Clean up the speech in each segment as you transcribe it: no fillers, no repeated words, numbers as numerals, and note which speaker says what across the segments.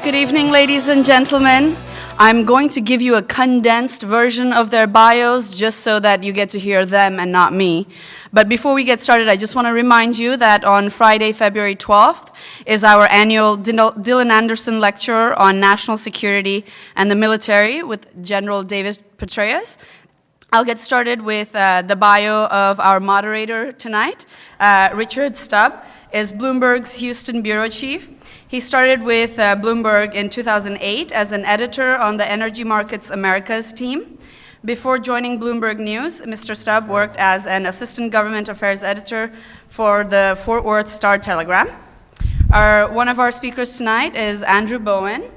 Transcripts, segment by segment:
Speaker 1: Good evening, ladies and gentlemen. I'm going to give you a condensed version of their bios just so that you get to hear them and not me. But before we get started, I just want to remind you that on Friday, February 12th, is our annual Dylan Anderson Lecture on National Security and the Military with General David Petraeus. I'll get started with the bio of our moderator tonight. Richard Stubb is Bloomberg's Houston bureau chief. He started with Bloomberg in 2008 as an editor on the Energy Markets Americas team. Before joining Bloomberg News, Mr. Stubb worked as an assistant government affairs editor for the Fort Worth Star-Telegram. One of our speakers tonight is Andrew Bowen.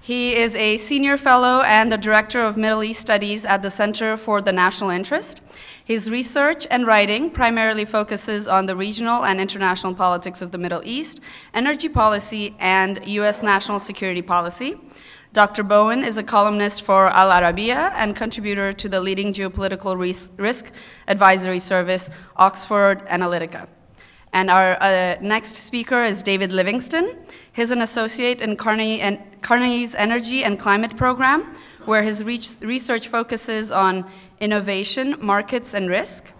Speaker 1: He is a senior fellow and the director of Middle East Studies at the Center for the National Interest. His research and writing primarily focuses on the regional and international politics of the Middle East, energy policy, and U.S. national security policy. Dr. Bowen is a columnist for Al Arabiya and contributor to the leading geopolitical risk advisory service, Oxford Analytica. And our next speaker is David Livingston. He's an associate in Carnegie's Energy and Climate Program, where his research focuses on innovation, markets, and risk.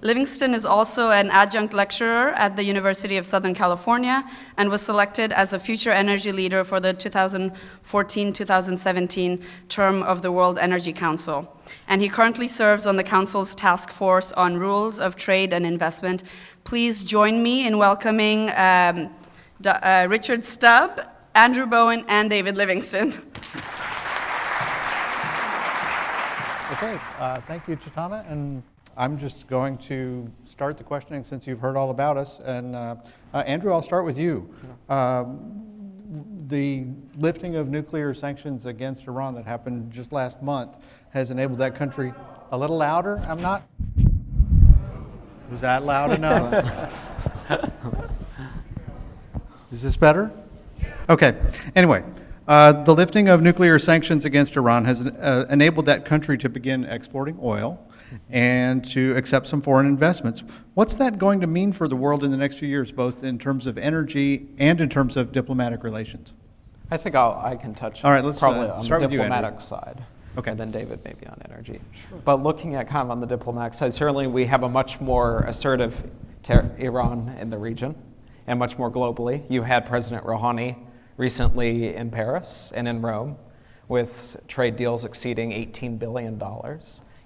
Speaker 1: Livingston is also an adjunct lecturer at the University of Southern California and was selected as a future energy leader for the 2014-2017 term of the World Energy Council. And he currently serves on the Council's task force on rules of trade and investment. Please join me in welcoming Richard Stubb, Andrew Bowen, and David Livingston.
Speaker 2: Okay, thank you, Chitana, and I'm just going to start the questioning since you've heard all about us. And Andrew, I'll start with you. The lifting of nuclear sanctions against Iran that happened just last month has enabled that country a little louder. I'm not. Was that loud enough? Is this better? Okay. Anyway, the lifting of nuclear sanctions against Iran has enabled that country to begin exporting oil and to accept some foreign investments. What's that going to mean for the world in the next few years, both in terms of energy and in terms of diplomatic relations?
Speaker 3: I think I can touch
Speaker 2: All right, let's
Speaker 3: probably on
Speaker 2: start
Speaker 3: the
Speaker 2: with you,
Speaker 3: diplomatic
Speaker 2: Andrew.
Speaker 3: side.
Speaker 2: Okay.
Speaker 3: And then David maybe on energy. Sure. But looking at kind of on the diplomatic side, certainly we have a much more assertive Iran in the region and much more globally. You had President Rouhani recently in Paris and in Rome with trade deals exceeding $18 billion.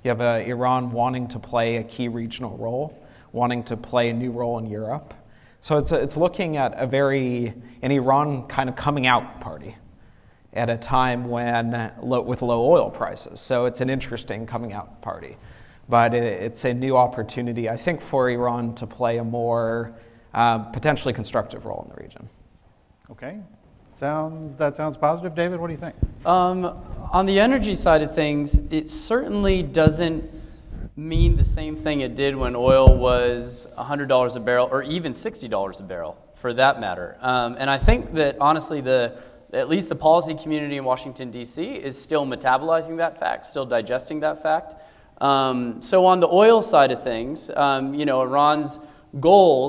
Speaker 3: You have Iran wanting to play a key regional role, wanting to play a new role in Europe. So it's looking at an Iran kind of coming out party at a time when with low oil prices. So it's an interesting coming out party. But it's a new opportunity, I think, for Iran to play a more potentially constructive role in the region.
Speaker 2: Okay. That sounds positive. David, what do you think?
Speaker 4: On the energy side of things, it certainly doesn't mean the same thing it did when oil was $100 a barrel or even $60 a barrel, for that matter. And I think that, honestly, at least the policy community in Washington, D.C. is still metabolizing that fact, still digesting that fact. So on the oil side of things, Iran's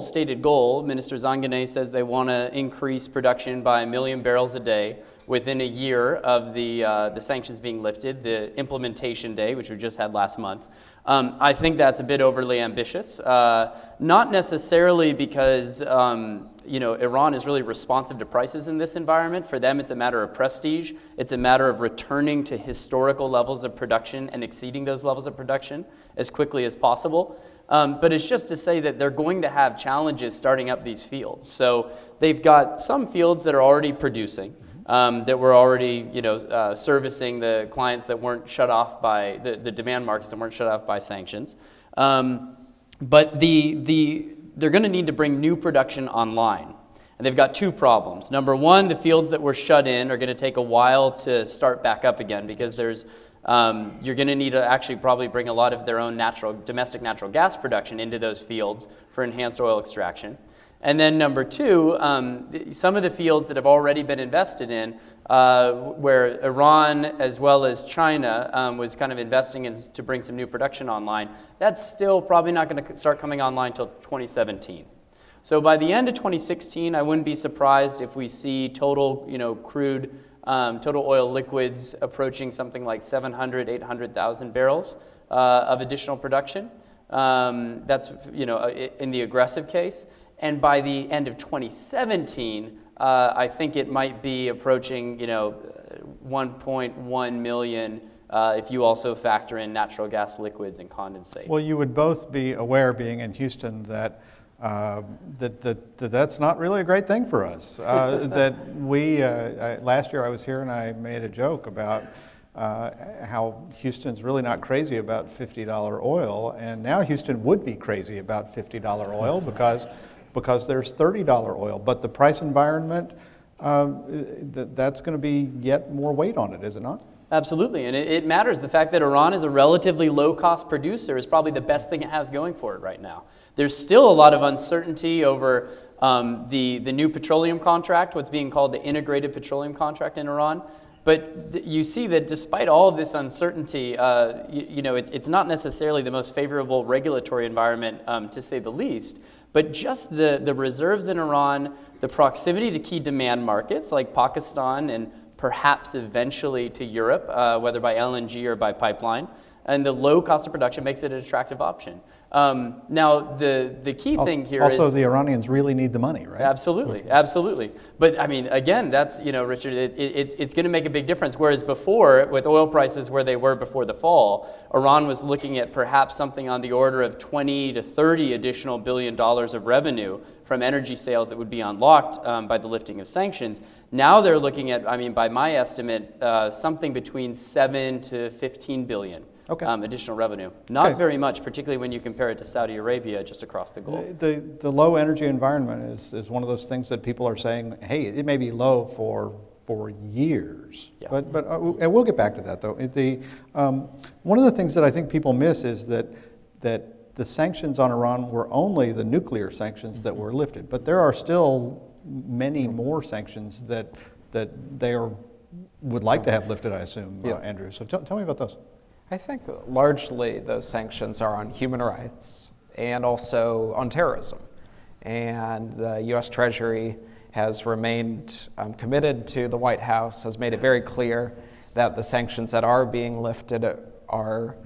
Speaker 4: stated goal, Minister Zanganeh says they want to increase production by 1 million barrels a day within a year of the sanctions being lifted, the implementation day, which we just had last month. I think that's a bit overly ambitious, not necessarily because Iran is really responsive to prices in this environment. For them, it's a matter of prestige. It's a matter of returning to historical levels of production and exceeding those levels of production as quickly as possible. But it's just to say that they're going to have challenges starting up these fields. So they've got some fields that are already producing, that were already servicing the clients that weren't shut off by the demand markets that weren't shut off by sanctions. But they're going to need to bring new production online. And they've got two problems. Number one, the fields that were shut in are going to take a while to start back up again because you're going to need to actually probably bring a lot of their own domestic natural gas production into those fields for enhanced oil extraction. And then number two, some of the fields that have already been invested in, where Iran as well as China was kind of investing in to bring some new production online, that's still probably not going to start coming online until 2017. So by the end of 2016, I wouldn't be surprised if we see total, crude total oil liquids approaching something like 700, 800,000 barrels of additional production. That's in the aggressive case. And by the end of 2017, I think it might be approaching 1.1 million if you also factor in natural gas liquids and condensate.
Speaker 2: Well, you would both be aware, being in Houston, that that's not really a great thing for us. That we last year I was here and I made a joke about how Houston's really not crazy about $50 oil, and now Houston would be crazy about $50 oil because there's $30 oil. But the price environment, that's going to be yet more weight on it, is it not?
Speaker 4: Absolutely, and it matters. The fact that Iran is a relatively low-cost producer is probably the best thing it has going for it right now. There's still a lot of uncertainty over the new petroleum contract, what's being called the integrated petroleum contract in Iran. But you see that despite all of this uncertainty, it's not necessarily the most favorable regulatory environment, to say the least. But just the reserves in Iran, the proximity to key demand markets like Pakistan and perhaps eventually to Europe, whether by LNG or by pipeline, and the low cost of production makes it an attractive option. Now, the key thing here is...
Speaker 2: Also, the Iranians really need the money, right?
Speaker 4: Absolutely, absolutely. But, I mean, again, that's, Richard, it's going to make a big difference. Whereas before, with oil prices where they were before the fall, Iran was looking at perhaps something on the order of 20 to 30 additional billion dollars of revenue from energy sales that would be unlocked by the lifting of sanctions. Now they're looking at, by my estimate, something between 7 to 15 billion.
Speaker 2: Okay.
Speaker 4: Additional revenue. Not very much, particularly when you compare it to Saudi Arabia just across the globe.
Speaker 2: The low energy environment is one of those things that people are saying, hey, it may be low for years.
Speaker 4: Yeah.
Speaker 2: But and we'll get back to that, though. One of the things that I think people miss is that the sanctions on Iran were only the nuclear sanctions that were lifted, but there are still many more sanctions that they would like to have lifted, I assume, Andrew. So tell me about those.
Speaker 3: I think largely those sanctions are on human rights and also on terrorism. And the U.S. Treasury has remained committed to the White House, has made it very clear that the sanctions that are being lifted are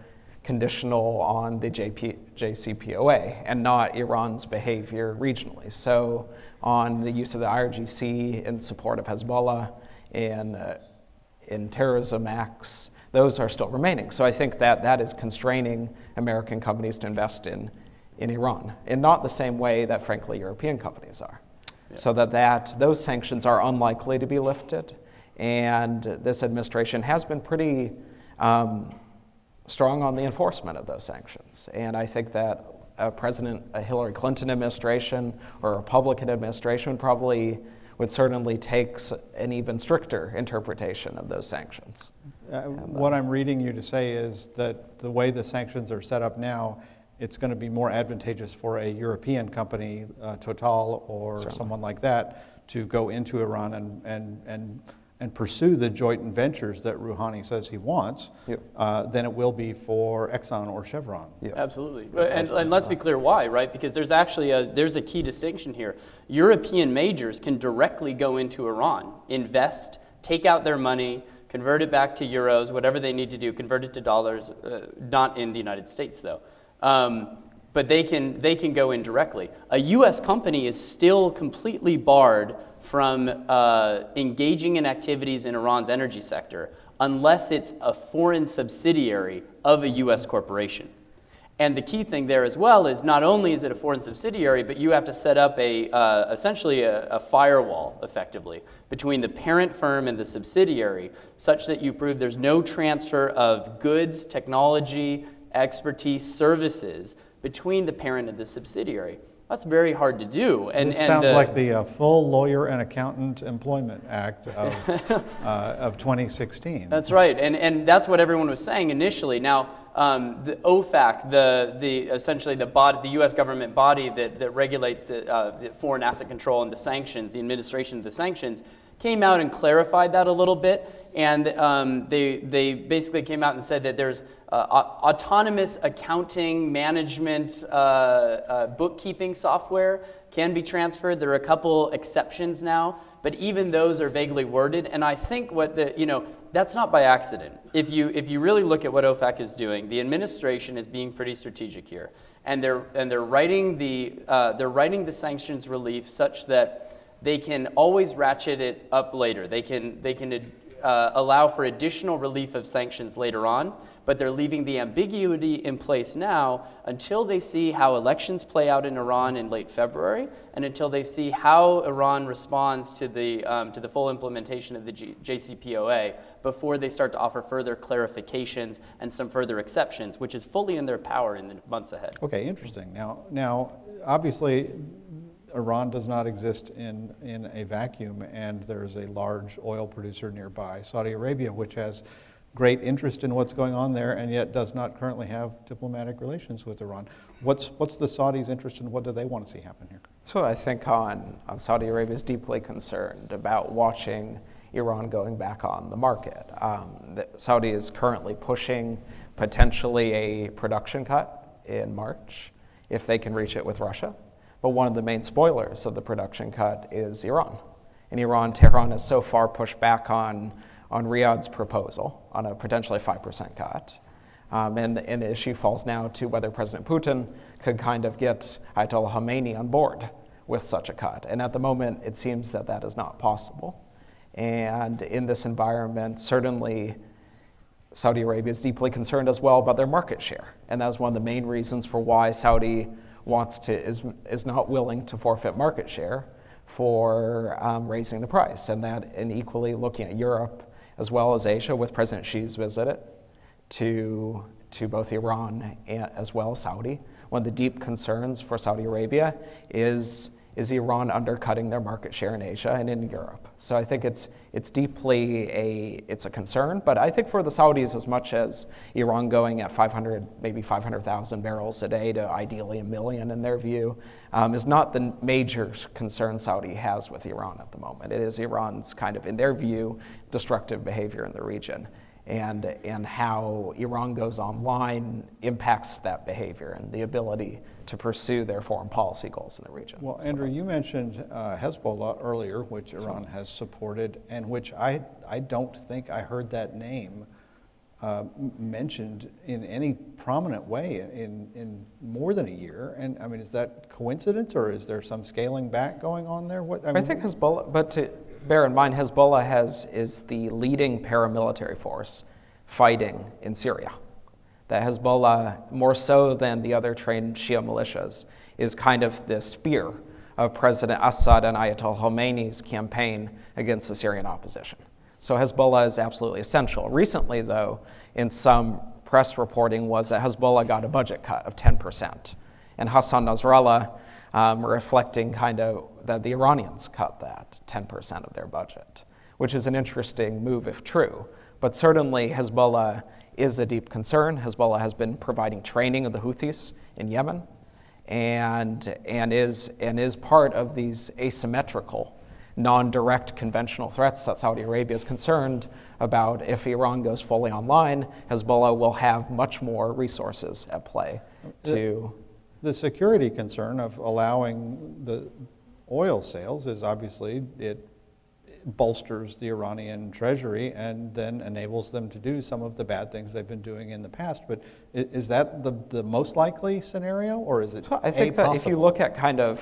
Speaker 3: conditional on the JCPOA and not Iran's behavior regionally. So on the use of the IRGC in support of Hezbollah in terrorism acts, those are still remaining. So I think that is constraining American companies to invest in Iran, in not the same way that, frankly, European companies are. Yeah. So that those sanctions are unlikely to be lifted, and this administration has been pretty strong on the enforcement of those sanctions. And I think that a Hillary Clinton administration or a Republican administration would certainly take an even stricter interpretation of those sanctions.
Speaker 2: What I'm reading you to say is that the way the sanctions are set up now, it's going to be more advantageous for a European company, Total or
Speaker 3: Certainly.
Speaker 2: Someone like that, to go into Iran and pursue the joint ventures that Rouhani says he wants, than it will be for Exxon or Chevron.
Speaker 3: Yes.
Speaker 4: Absolutely. And let's be clear why, right? Because there's actually there's a key distinction here. European majors can directly go into Iran, invest, take out their money, convert it back to euros, whatever they need to do, convert it to dollars, not in the United States though. But they can go in directly. A U.S. company is still completely barred from engaging in activities in Iran's energy sector unless it's a foreign subsidiary of a U.S. corporation. And the key thing there as well is not only is it a foreign subsidiary, but you have to set up essentially a firewall, effectively, between the parent firm and the subsidiary, such that you prove there's no transfer of goods, technology, expertise, services between the parent and the subsidiary. That's very hard to do.
Speaker 2: This sounds like the full Lawyer and Accountant Employment Act of 2016.
Speaker 4: That's right, and that's what everyone was saying initially. Now, the OFAC, essentially the U.S. government body that regulates the foreign asset control and the sanctions, the administration of the sanctions, came out and clarified that a little bit, and they basically came out and said that there's autonomous accounting, management, bookkeeping software can be transferred. There are a couple exceptions now, but even those are vaguely worded. And I think that's not by accident. If you really look at what OFAC is doing, the administration is being pretty strategic here, and they're writing the sanctions relief such that they can always ratchet it up later. They can allow for additional relief of sanctions later on, but they're leaving the ambiguity in place now until they see how elections play out in Iran in late February, and until they see how Iran responds to the full implementation of the JCPOA before they start to offer further clarifications and some further exceptions, which is fully in their power in the months ahead.
Speaker 2: Okay, interesting. Now, obviously, Iran does not exist in a vacuum, and there's a large oil producer nearby, Saudi Arabia, which has great interest in what's going on there, and yet does not currently have diplomatic relations with Iran. What's the Saudis' interest in? What do they want to see happen here?
Speaker 3: So I think on Saudi Arabia is deeply concerned about watching Iran going back on the market. Saudi is currently pushing potentially a production cut in March if they can reach it with Russia. But one of the main spoilers of the production cut is Iran. In Iran, Tehran has so far pushed back on Riyadh's proposal on a potentially 5% cut. And the issue falls now to whether President Putin could kind of get Ayatollah Khamenei on board with such a cut. And at the moment, it seems that that is not possible. And in this environment, certainly Saudi Arabia is deeply concerned as well about their market share. And that is one of the main reasons for why Saudi is not willing to forfeit market share for raising the price. And equally looking at Europe as well as Asia, with President Xi's visit to both Iran as well as Saudi. One of the deep concerns for Saudi Arabia is Iran undercutting their market share in Asia and in Europe. So I think it's deeply a concern, but I think for the Saudis, as much as Iran going at 500,000 barrels a day to ideally 1 million in their view, is not the major concern Saudi has with Iran at the moment. It is Iran's kind of, in their view, destructive behavior in the region. And how Iran goes online impacts that behavior and the ability to pursue their foreign policy goals in the region.
Speaker 2: Well, Andrew, you mentioned Hezbollah earlier, which Iran has supported, and which I don't think I heard that name mentioned in any prominent way in more than a year. And I mean, is that coincidence, or is there some scaling back going on there?
Speaker 3: I think Hezbollah, but to bear in mind, Hezbollah is the leading paramilitary force fighting in Syria. That Hezbollah, more so than the other trained Shia militias, is kind of the spear of President Assad and Ayatollah Khamenei's campaign against the Syrian opposition. So Hezbollah is absolutely essential. Recently, though, in some press reporting was that Hezbollah got a budget cut of 10%. And Hassan Nasrallah reflecting kind of that the Iranians cut that 10% of their budget, which is an interesting move if true. But certainly Hezbollah is a deep concern. Hezbollah has been providing training of the Houthis in Yemen and is part of these asymmetrical, non-direct conventional threats that Saudi Arabia is concerned about. If Iran goes fully online, Hezbollah will have much more resources at play to...
Speaker 2: The security concern of allowing the oil sales is obviously it bolsters the Iranian treasury and then enables them to do some of the bad things they've been doing in the past. But is that the most likely scenario, or is it
Speaker 3: so I think that if you look at kind of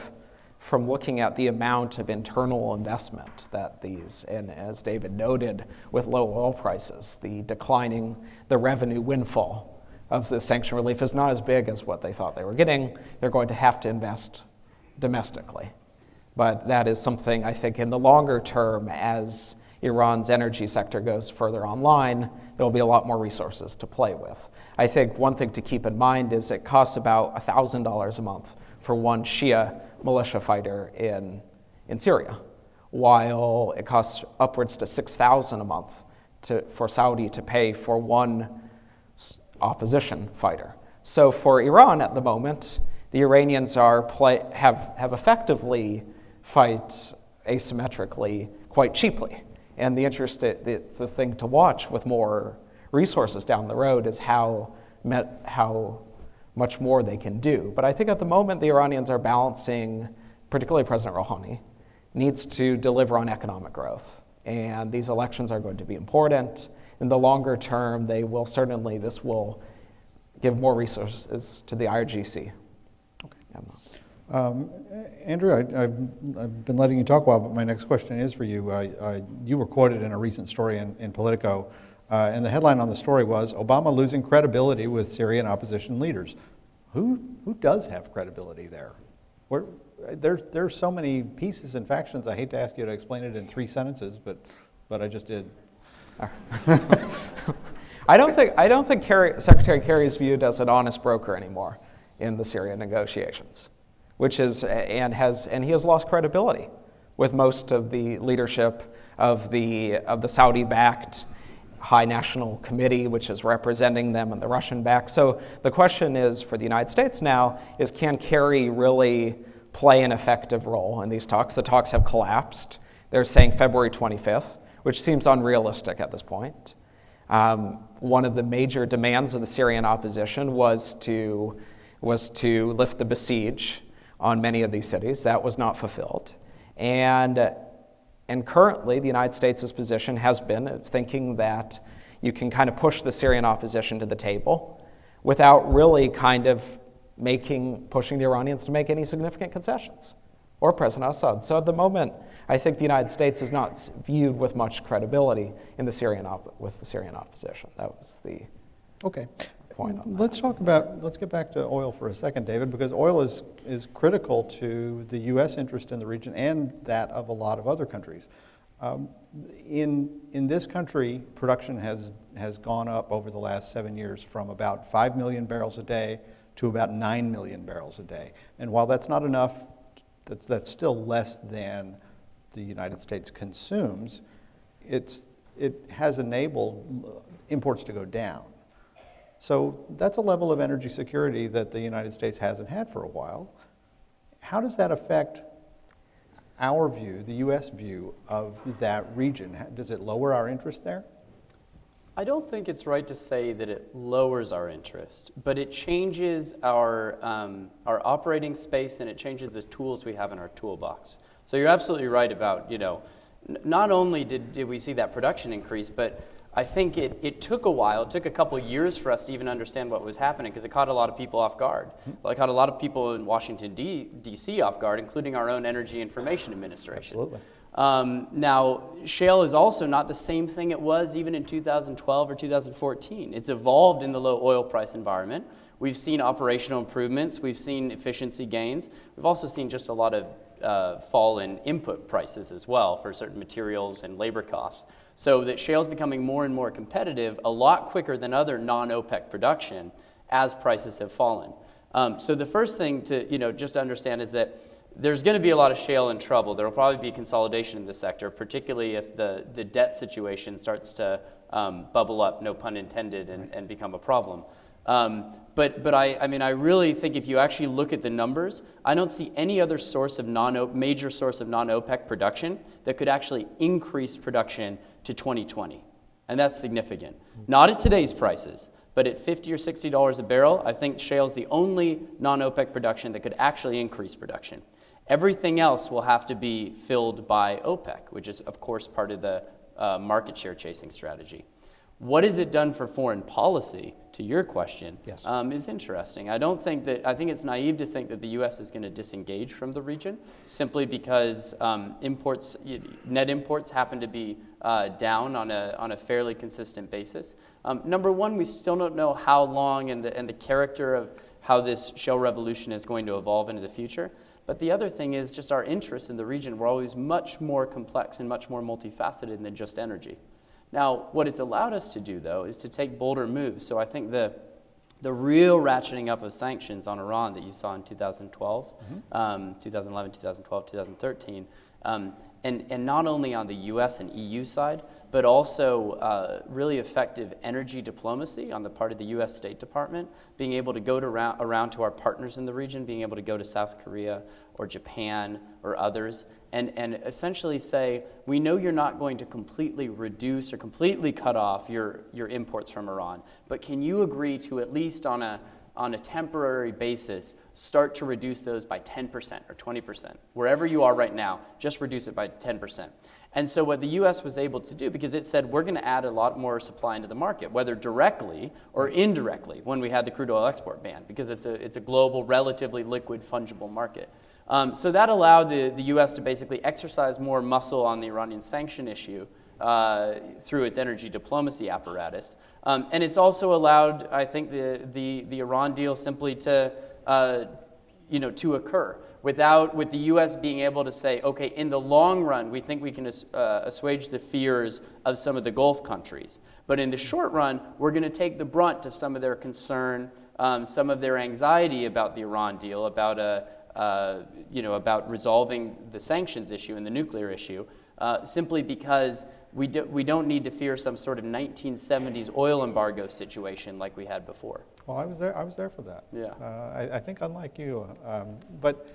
Speaker 3: from looking at the amount of internal investment that these, and as David noted, with low oil prices, the revenue windfall of the sanction relief is not as big as what they thought they were getting. They're going to have to invest domestically. But that is something I think in the longer term, as Iran's energy sector goes further online, there will be a lot more resources to play with. I think one thing to keep in mind is it costs about $1,000 a month for one Shia militia fighter in Syria, while it costs upwards to $6,000 a month for Saudi to pay for one opposition fighter. So for Iran at the moment, the Iranians have effectively fight asymmetrically quite cheaply. And the thing to watch with more resources down the road is how much more they can do. But I think at the moment the Iranians are balancing particularly President Rouhani, needs to deliver on economic growth. And these elections are going to be important. In the longer term, this will give more resources to the IRGC.
Speaker 2: Andrew, I've been letting you talk a while, but my next question is for you. You were quoted in a recent story in Politico, and the headline on the story was, Obama losing credibility with Syrian opposition leaders. Who does have credibility there? There's so many pieces and factions, I hate to ask you to explain it in 3 sentences, but I just did.
Speaker 3: I don't think Secretary Kerry is viewed as an honest broker anymore in the Syrian negotiations, and he has lost credibility with most of the leadership of the Saudi-backed High National Committee, which is representing them, and the Russian-backed. So the question is for the United States now is, can Kerry really play an effective role in these talks? The talks have collapsed. They're saying February 25th, which seems unrealistic at this point. One of the major demands of the Syrian opposition was to lift the besiege on many of these cities. That was not fulfilled. And currently, the United States' position has been thinking that you can kind of push the Syrian opposition to the table without really kind of pushing the Iranians to make any significant concessions, or President Assad. So at the moment, I think the United States is not viewed with much credibility in the Syrian opposition. That was the point on that.
Speaker 2: Let's get back to oil for a second, David, because oil is critical to the U.S. interest in the region and that of a lot of other countries. In this country, production has gone up over the last 7 years from about 5 million barrels a day to about 9 million barrels a day. And while that's not enough, that's still less than the United States consumes. It has enabled imports to go down. So that's a level of energy security that the United States hasn't had for a while. How does that affect our view, the U.S. view of that region? Does it lower our interest there?
Speaker 4: I don't think it's right to say that it lowers our interest, but it changes our operating space, and it changes the tools we have in our toolbox. So you're absolutely right about, not only did we see that production increase, but I think it took a while. It took a couple years for us to even understand what was happening, because it caught a lot of people off guard. It caught a lot of people in Washington, D.C. off guard, including our own Energy Information Administration.
Speaker 2: Absolutely.
Speaker 4: Now, shale is also not the same thing it was even in 2012 or 2014. It's evolved in the low oil price environment. We've seen operational improvements. We've seen efficiency gains. We've also seen just a lot of fall in input prices as well for certain materials and labor costs. So that shale is becoming more and more competitive a lot quicker than other non-OPEC production as prices have fallen. So the first thing to just understand is that there's going to be a lot of shale in trouble. There will probably be consolidation in the sector, particularly if the debt situation starts to bubble up, no pun intended, and become a problem. But I really think if you actually look at the numbers, I don't see any other source of major source of non-OPEC production that could actually increase production to 2020. And that's significant. Not at today's prices, but at $50 or $60 a barrel, I think shale's the only non-OPEC production that could actually increase production. Everything else will have to be filled by OPEC, which is, of course, part of the market share chasing strategy. What has it done for foreign policy, to your question,
Speaker 2: yes.
Speaker 4: Is interesting. I think it's naive to think that the U.S. is going to disengage from the region simply because net imports happen to be down on a fairly consistent basis. Number one, we still don't know how long and the character of how this shale revolution is going to evolve into the future. But the other thing is just our interests in the region were always much more complex and much more multifaceted than just energy. Now, what it's allowed us to do, though, is to take bolder moves. So I think the real ratcheting up of sanctions on Iran that you saw in 2012, 2011, 2012, 2013, and not only on the U.S. and EU side, but also really effective energy diplomacy on the part of the U.S. State Department, being able to go around to our partners in the region, being able to go to South Korea or Japan or others, and essentially say, we know you're not going to completely reduce or completely cut off your imports from Iran, but can you agree to, at least on a on a temporary basis, start to reduce those by 10% or 20%. Wherever you are right now, just reduce it by 10%. And so what the U.S. was able to do, because it said we're going to add a lot more supply into the market, whether directly or indirectly, when we had the crude oil export ban, because it's a global, relatively liquid, fungible market. So that allowed the U.S. to basically exercise more muscle on the Iranian sanction issue through its energy diplomacy apparatus. And it's also allowed, I think, the Iran deal simply to occur with the U.S. being able to say, okay, in the long run, we think we can assuage the fears of some of the Gulf countries. But in the short run, we're going to take the brunt of some of their concern, some of their anxiety about the Iran deal, about resolving the sanctions issue and the nuclear issue, simply because we don't need to fear some sort of 1970s oil embargo situation like we had before.
Speaker 2: Well, I was there for that.
Speaker 4: Yeah.
Speaker 2: I think unlike you, but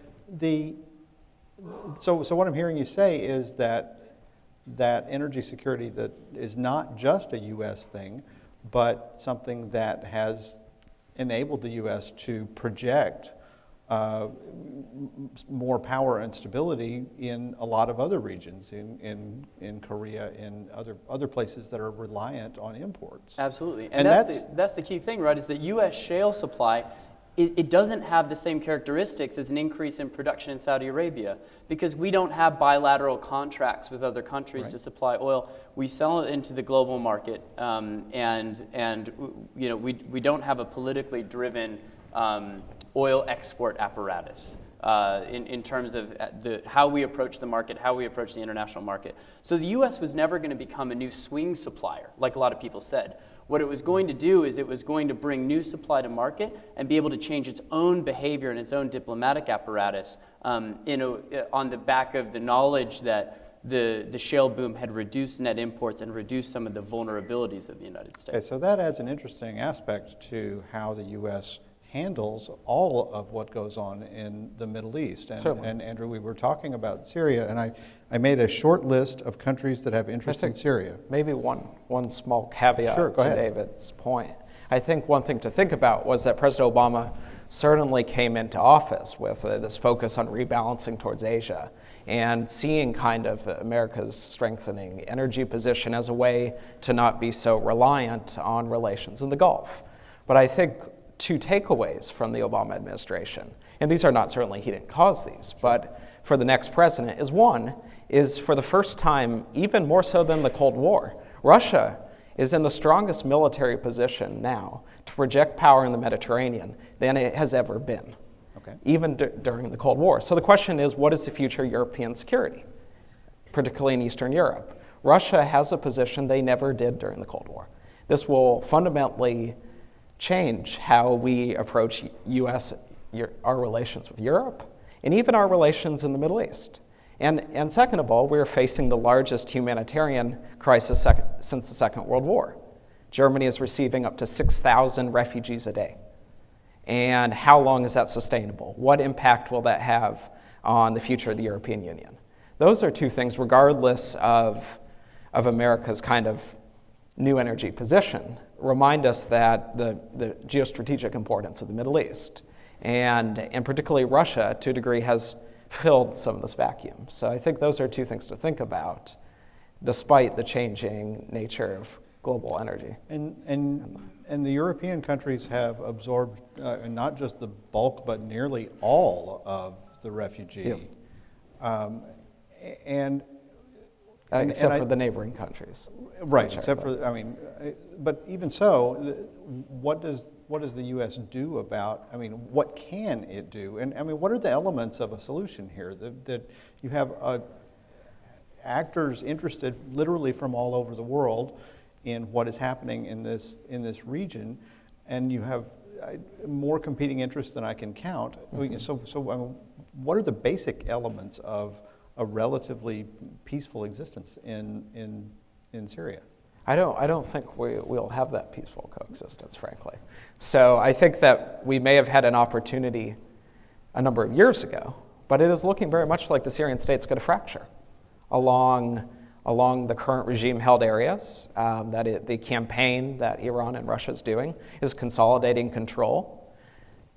Speaker 2: so what I'm hearing you say is that energy security that is not just a U.S. thing, but something that has enabled the U.S. to project more power and stability in a lot of other regions, in Korea, in other places that are reliant on imports.
Speaker 4: Absolutely, and that's the key thing, right? Is that U.S. shale supply, it doesn't have the same characteristics as an increase in production in Saudi Arabia, because we don't have bilateral contracts with other countries to supply oil. We sell it into the global market, and we don't have a politically driven oil export apparatus in terms of how we approach the market, how we approach the international market. So the U.S. was never going to become a new swing supplier, like a lot of people said. What it was going to do is it was going to bring new supply to market and be able to change its own behavior and its own diplomatic apparatus on the back of the knowledge that the shale boom had reduced net imports and reduced some of the vulnerabilities of the United States.
Speaker 2: Okay, so that adds an interesting aspect to how the U.S. handles all of what goes on in the Middle East. And Andrew, we were talking about Syria, and I made a short list of countries that have interest in Syria.
Speaker 3: Maybe one small caveat
Speaker 2: to
Speaker 3: David's point. I think one thing to think about was that President Obama certainly came into office with this focus on rebalancing towards Asia and seeing kind of America's strengthening energy position as a way to not be so reliant on relations in the Gulf. But I think two takeaways from the Obama administration, and these are not certainly he didn't cause these, but for the next president, is for the first time, even more so than the Cold War, Russia is in the strongest military position now to project power in the Mediterranean than it has ever been, even during the Cold War. So the question is, what is the future of European security, particularly in Eastern Europe? Russia has a position they never did during the Cold War. This will fundamentally change how we approach our relations with Europe, and even our relations in the Middle East. And second of all, we're facing the largest humanitarian crisis since the Second World War. Germany is receiving up to 6,000 refugees a day. And how long is that sustainable? What impact will that have on the future of the European Union? Those are two things, regardless of America's kind of new energy position, remind us that the geostrategic importance of the Middle East, and particularly Russia, to a degree, has filled some of this vacuum. So I think those are two things to think about, despite the changing nature of global energy.
Speaker 2: And the European countries have absorbed not just the bulk, but nearly all of the refugees.
Speaker 3: Except for the neighboring countries.
Speaker 2: Right, except for, but even so, what does the U.S. do about, what can it do? And what are the elements of a solution here? That you have actors interested literally from all over the world in what is happening in this region, and you have more competing interests than I can count. So what are the basic elements of a relatively peaceful existence in Syria?
Speaker 3: I don't think we'll have that peaceful coexistence, frankly. So I think that we may have had an opportunity a number of years ago, but it is looking very much like the Syrian state's going to fracture along the current regime-held areas. The campaign that Iran and Russia is doing is consolidating control.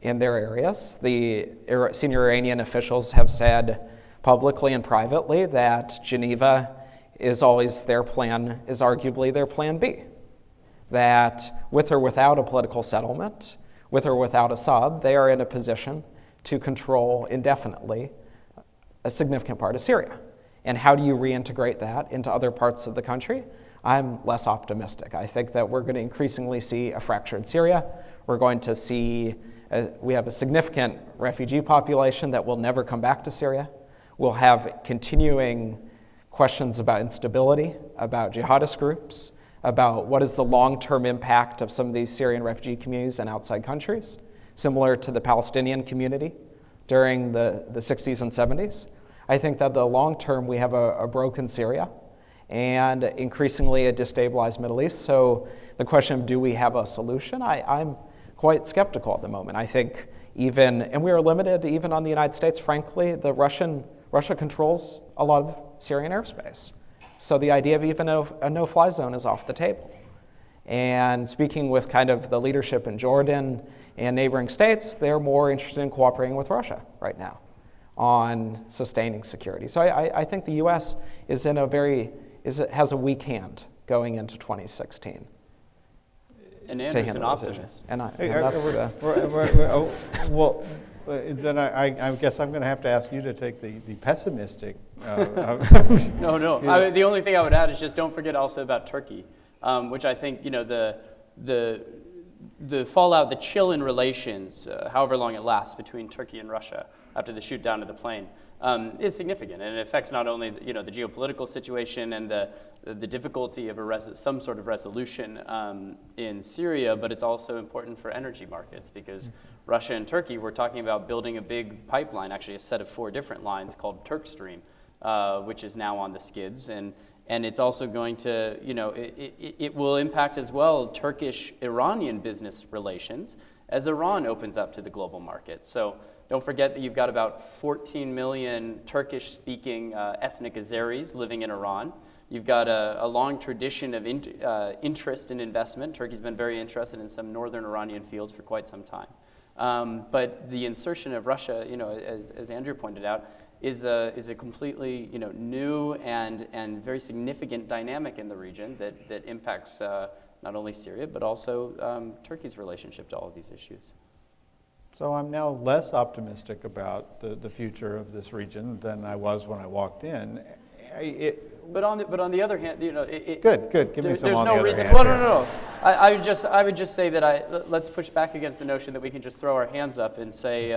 Speaker 3: in their areas. The senior Iranian officials have said publicly and privately that Geneva is always their plan, is arguably their plan B. That with or without a political settlement, with or without Assad, they are in a position to control indefinitely a significant part of Syria. And how do you reintegrate that into other parts of the country? I'm less optimistic. I think that we're going to increasingly see a fractured Syria. We're going to see, we have a significant refugee population that will never come back to Syria. We'll have continuing questions about instability, about jihadist groups, about what is the long-term impact of some of these Syrian refugee communities in outside countries, similar to the Palestinian community during the 60s and 70s. I think that the long term, we have a broken Syria and increasingly a destabilized Middle East. So the question of do we have a solution, I'm quite skeptical at the moment. I think even, and we are limited even on the United States, frankly, Russia controls a lot of Syrian airspace. So the idea of even a no-fly zone is off the table. And speaking with kind of the leadership in Jordan and neighboring states, they're more interested in cooperating with Russia right now on sustaining security. So I think the U.S. is in has a weak hand going into 2016.
Speaker 4: And Andrew's an optimist.
Speaker 3: And
Speaker 2: well, then I guess I'm going to have to ask you to take the pessimistic.
Speaker 4: No. The only thing I would add is just don't forget also about Turkey, which I think the fallout, the chill in relations, however long it lasts between Turkey and Russia after the shoot down of the plane, is significant, and it affects not only the geopolitical situation and the difficulty of some sort of resolution in Syria, but it's also important for energy markets because Russia and Turkey were talking about building a big pipeline, actually a set of 4 different lines called Turk Stream, which is now on the skids, and it's also going to, it will impact as well Turkish-Iranian business relations as Iran opens up to the global market. So don't forget that you've got about 14 million Turkish-speaking ethnic Azeris living in Iran. You've got a long tradition of interest in investment. Turkey's been very interested in some northern Iranian fields for quite some time. But the insertion of Russia, as Andrew pointed out, is a completely new and very significant dynamic in the region that impacts not only Syria but also Turkey's relationship to all of these issues.
Speaker 2: So I'm now less optimistic about the future of this region than I was when I walked in.
Speaker 4: But on the other hand,
Speaker 2: good. Give me some on the other hand.
Speaker 4: Well, no. I would just say that let's push back against the notion that we can just throw our hands up and say,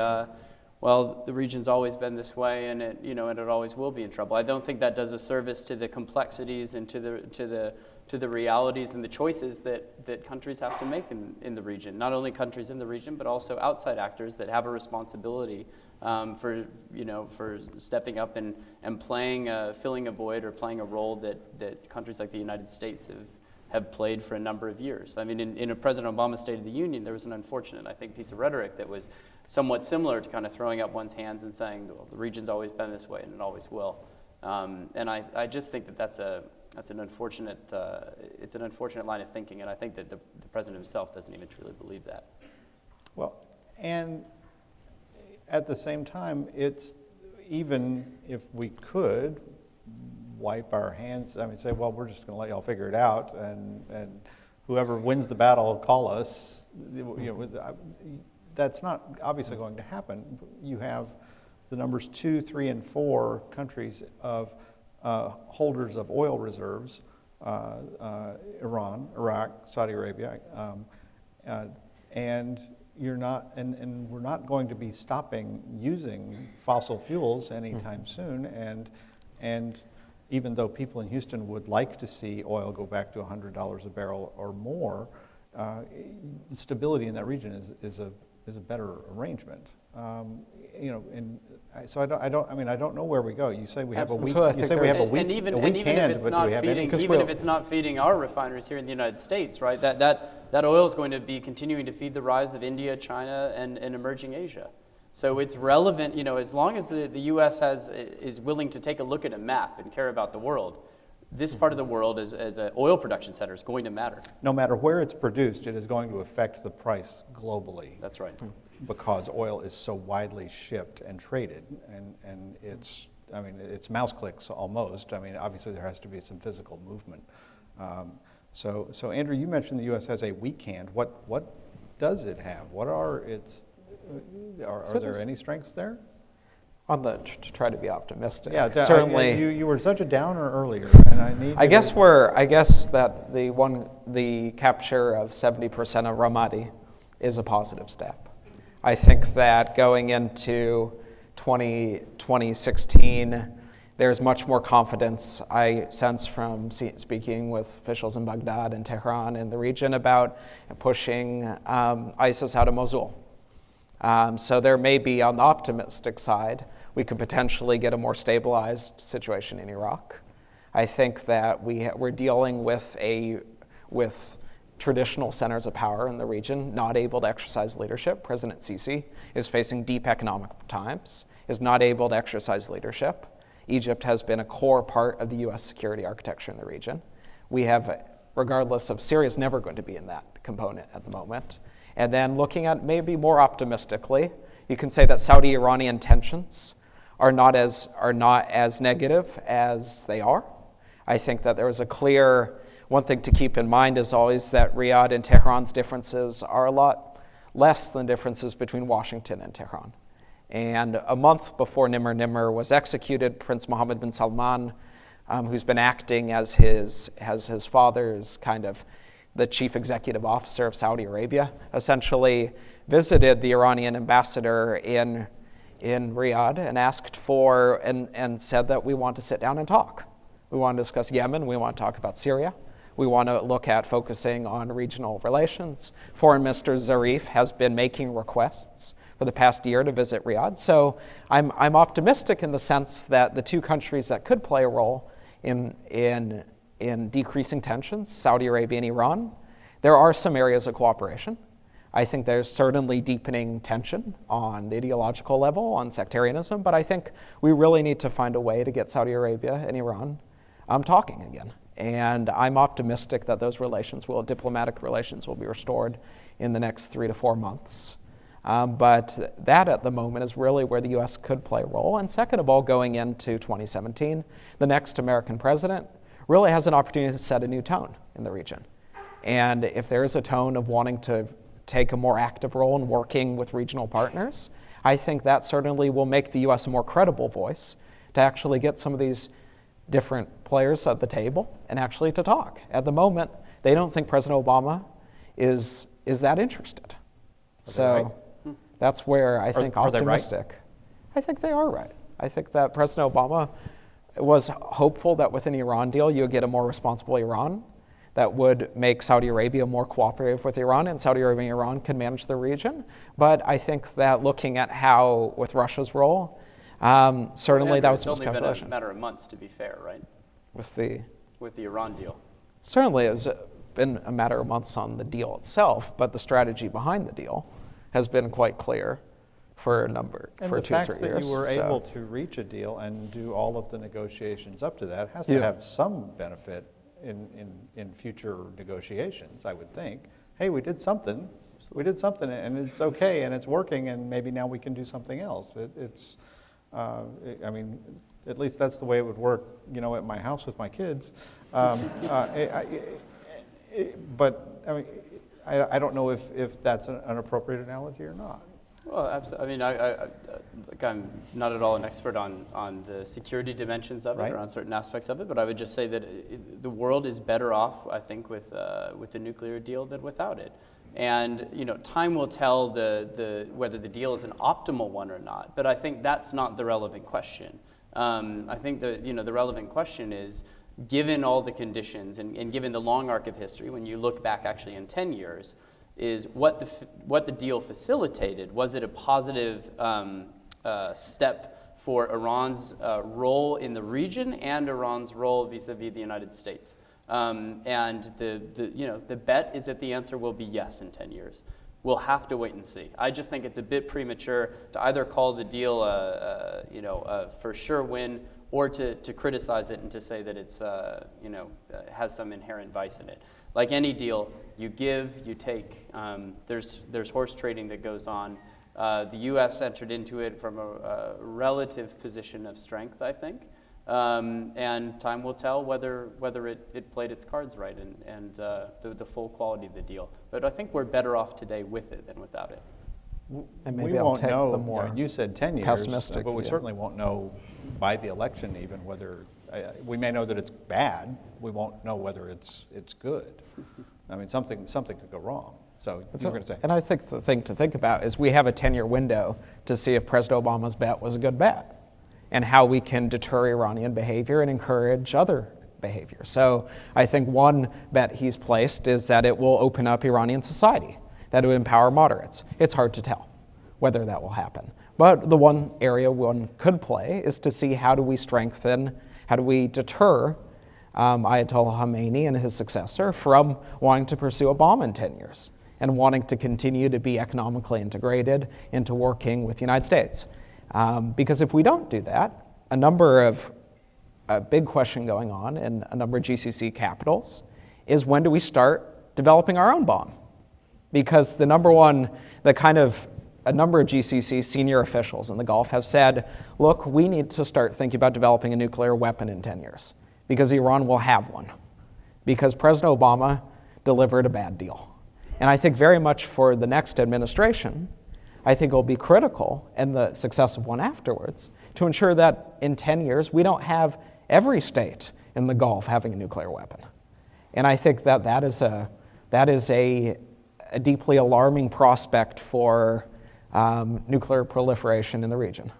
Speaker 4: well, the region's always been this way, and it always will be in trouble. I don't think that does a service to the complexities and to the realities and the choices that countries have to make in the region. Not only countries in the region, but also outside actors that have a responsibility for stepping up and playing, filling a void or playing a role that countries like the United States have played for a number of years. I mean, in President Obama's State of the Union, there was an unfortunate, I think, piece of rhetoric that was somewhat similar to kind of throwing up one's hands and saying, well, the region's always been this way and it always will. And I just think that's an unfortunate line of thinking, and I think that the president himself doesn't even truly believe that.
Speaker 2: Well, and at the same time, it's even if we could wipe our hands, say, well, we're just going to let y'all figure it out, and whoever wins the battle, call us. That's not obviously going to happen. You have the numbers 2, 3, and 4 countries of holders of oil reserves, Iran, Iraq, Saudi Arabia, and you're not, and we're not going to be stopping using fossil fuels anytime soon. And even though people in Houston would like to see oil go back to $100 a barrel or more, stability in that region is a better arrangement. So I don't know where we go. You say we have a weak,
Speaker 4: and even if it's not feeding our refineries here in the United States, right? That oil is going to be continuing to feed the rise of India, China, and emerging Asia. So it's relevant, as long as the U.S. is willing to take a look at a map and care about the world. This part of the world, as an oil production center, is going to matter.
Speaker 2: No matter where it's produced, it is going to affect the price globally.
Speaker 4: That's right.
Speaker 2: because oil is so widely shipped and traded, and it's, I mean, it's mouse clicks almost. I mean, obviously there has to be some physical movement. So Andrew, you mentioned the U.S. has a weak hand. What does it have? What are its, are there any strengths there?
Speaker 3: On the to try to be optimistic.
Speaker 2: Yeah,
Speaker 3: certainly.
Speaker 2: You were such a downer earlier, and I need.
Speaker 3: I guess that the capture of 70% of Ramadi is a positive step. I think that going into 2016, there's much more confidence, I sense, from speaking with officials in Baghdad and Tehran and the region about pushing ISIS out of Mosul. So there may be, on the optimistic side, we could potentially get a more stabilized situation in Iraq. I think that we're dealing with traditional centers of power in the region not able to exercise leadership. President Sisi is facing deep economic times, is not able to exercise leadership. Egypt has been a core part of the U.S. security architecture in the region. We have, regardless of Syria, is never going to be in that component at the moment. And then looking at maybe more optimistically, you can say that Saudi-Iranian tensions are not as negative as they are. I think that there is a clear, one thing to keep in mind is always that Riyadh and Tehran's differences are a lot less than differences between Washington and Tehran. And a month before Nimr was executed, Prince Mohammed bin Salman, who's been acting as his father's kind of the chief executive officer of Saudi Arabia, essentially visited the Iranian ambassador in Riyadh and asked for, and said that we want to sit down and talk. We want to discuss Yemen, we want to talk about Syria, we want to look at focusing on regional relations. Foreign Minister Zarif has been making requests for the past year to visit Riyadh. So I'm optimistic in the sense that the two countries that could play a role in decreasing tensions, Saudi Arabia and Iran, there are some areas of cooperation. I think there's certainly deepening tension on the ideological level, on sectarianism, but I think we really need to find a way to get Saudi Arabia and Iran talking again. And I'm optimistic that those diplomatic relations will be restored in the next 3 to 4 months. But that at the moment is really where the U.S. could play a role. And second of all, going into 2017, the next American president really has an opportunity to set a new tone in the region. And if there is a tone of wanting to take a more active role in working with regional partners, I think that certainly will make the U.S. a more credible voice to actually get some of these different players at the table and actually to talk. At the moment, they don't think President Obama is that interested. So that's where I think optimistic.
Speaker 2: Right?
Speaker 3: I think they are right. I think that President Obama was hopeful that with an Iran deal, you would get a more responsible Iran that would make Saudi Arabia more cooperative with Iran, and Saudi Arabia and Iran can manage the region. But I think that looking at how, with Russia's role, certainly that was
Speaker 4: it's only been a matter of months, to be fair, right?
Speaker 3: With the
Speaker 4: Iran deal.
Speaker 3: Certainly it's been a matter of months on the deal itself, but the strategy behind the deal has been quite clear for 2 or 3 years.
Speaker 2: And the fact that you were able to reach a deal and do all of the negotiations up to that has to have some benefit in future negotiations, I would think. Hey, we did something, and it's okay, and it's working, and maybe now we can do something else. I mean, at least that's the way it would work, at my house with my kids. But I mean, I don't know if that's an appropriate analogy or not.
Speaker 4: Well, absolutely. I mean, I'm not at all an expert on the security dimensions of it or on certain aspects of it, but I would just say that the world is better off, I think, with the nuclear deal than without it. And time will tell whether the deal is an optimal one or not. But I think that's not the relevant question. I think the relevant question is, given all the conditions and given the long arc of history, when you look back actually in 10 years, is what the deal facilitated. Was it a positive step for Iran's role in the region and Iran's role vis-a-vis the United States? And the bet is that the answer will be yes in 10 years. We'll have to wait and see. I just think it's a bit premature to either call the deal a for sure win or to criticize it and to say that it's has some inherent vice in it. Like any deal, you give, you take. There's horse trading that goes on. The U.S. entered into it from a relative position of strength, I think. And time will tell whether it played its cards right and the full quality of the deal. But I think we're better off today with it than without it.
Speaker 3: And
Speaker 5: We
Speaker 3: maybe I'll
Speaker 5: won't
Speaker 3: take
Speaker 5: know,
Speaker 3: the more
Speaker 5: you said 10 years,
Speaker 3: pessimistic
Speaker 5: but we
Speaker 3: view.
Speaker 5: certainly won't know by the election even whether, we may know that it's bad, we won't know whether it's good. I mean, something could go wrong. So you were going to say.
Speaker 3: And I think the thing to think about is we have a 10-year window to see if President Obama's bet was a good bet and how we can deter Iranian behavior and encourage other behavior. So I think one bet he's placed is that it will open up Iranian society, that it would empower moderates. It's hard to tell whether that will happen. But the one area one could play is to see how do we deter Ayatollah Khamenei and his successor from wanting to pursue a bomb in 10 years and wanting to continue to be economically integrated into working with the United States. Because if we don't do that, a big question going on in a number of GCC capitals is when do we start developing our own bomb? Because a number of GCC senior officials in the Gulf have said, look, we need to start thinking about developing a nuclear weapon in 10 years because Iran will have one, because President Obama delivered a bad deal. And I think very much for the next administration, I think it will be critical, and the successive one afterwards, to ensure that in 10 years we don't have every state in the Gulf having a nuclear weapon. And I think that is a deeply alarming prospect for nuclear proliferation in the region.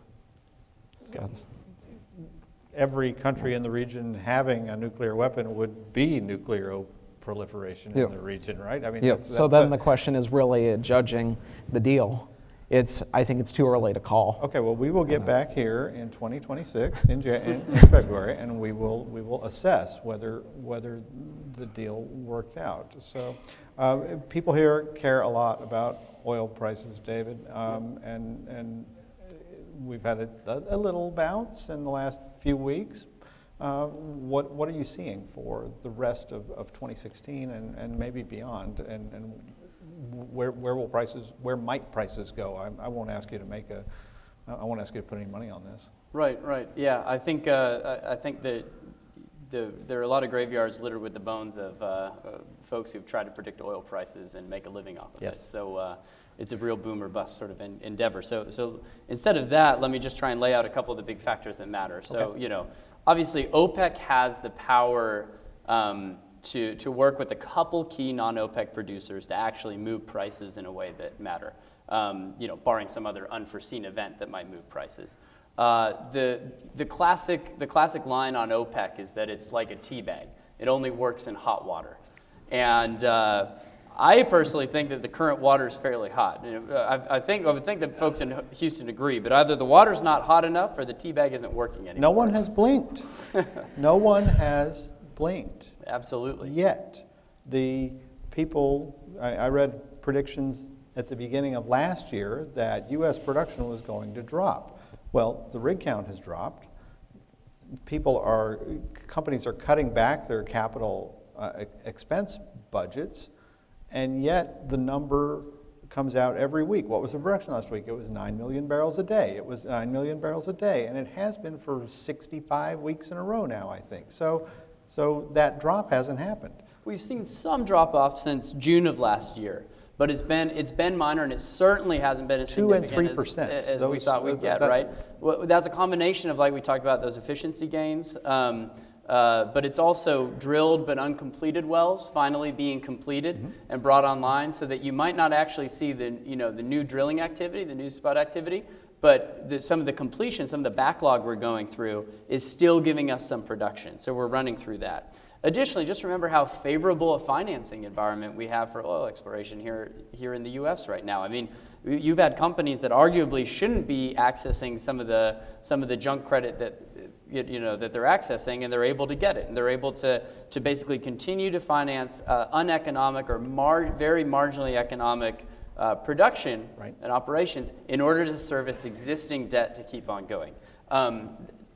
Speaker 5: Every country in the region having a nuclear weapon would be nuclear proliferation in the region, right? I mean,
Speaker 3: so then the question is really judging the deal. I think it's too early to call.
Speaker 5: Okay, well, we will get back here in 2026 in February, and we will assess whether the deal worked out. So, people here care a lot about oil prices, David, and we've had a little bounce in the last few weeks. What are you seeing for the rest of 2016 and maybe beyond, and where might prices go? I won't ask you to I won't ask you to put any money on this.
Speaker 4: Right. Yeah, I think that there are a lot of graveyards littered with the bones of folks who've tried to predict oil prices and make a living off of it. So it's a real boom or bust sort of endeavor. So instead of that, let me just try and lay out a couple of the big factors that matter. So obviously OPEC has the power to work with a couple key non-OPEC producers to actually move prices in a way that matter. Barring some other unforeseen event that might move prices. The classic line on OPEC is that it's like a tea bag. It only works in hot water, and I personally think that the current water is fairly hot. I would think that folks in Houston agree, but either the water's not hot enough or the tea bag isn't working anymore.
Speaker 5: No one has blinked. No one has blinked.
Speaker 4: Absolutely.
Speaker 5: Yet, the people, I read predictions at the beginning of last year that U.S. production was going to drop. Well, the rig count has dropped. Companies are cutting back their capital expense budgets, and yet the number comes out every week. What was the production last week? It was 9 million barrels a day. It was 9 million barrels a day, and it has been for 65 weeks in a row now, I think. So that drop hasn't happened.
Speaker 4: We've seen some drop off since June of last year, but it's been minor, and it certainly hasn't been as
Speaker 5: 2 and
Speaker 4: significant
Speaker 5: 3%.
Speaker 4: as we thought we'd get. Right? Well, that's a combination of, like we talked about, those efficiency gains, but it's also drilled but uncompleted wells finally being completed and brought online, so that you might not actually see the new drilling activity, the new spud activity. But some of the completion, some of the backlog we're going through is still giving us some production. So we're running through that. Additionally, just remember how favorable a financing environment we have for oil exploration here in the U.S. right now. I mean, you've had companies that arguably shouldn't be accessing some of the junk credit that that they're accessing, and they're able to get it, and they're able to basically continue to finance uneconomic or very marginally economic production and operations in order to service existing debt to keep on going.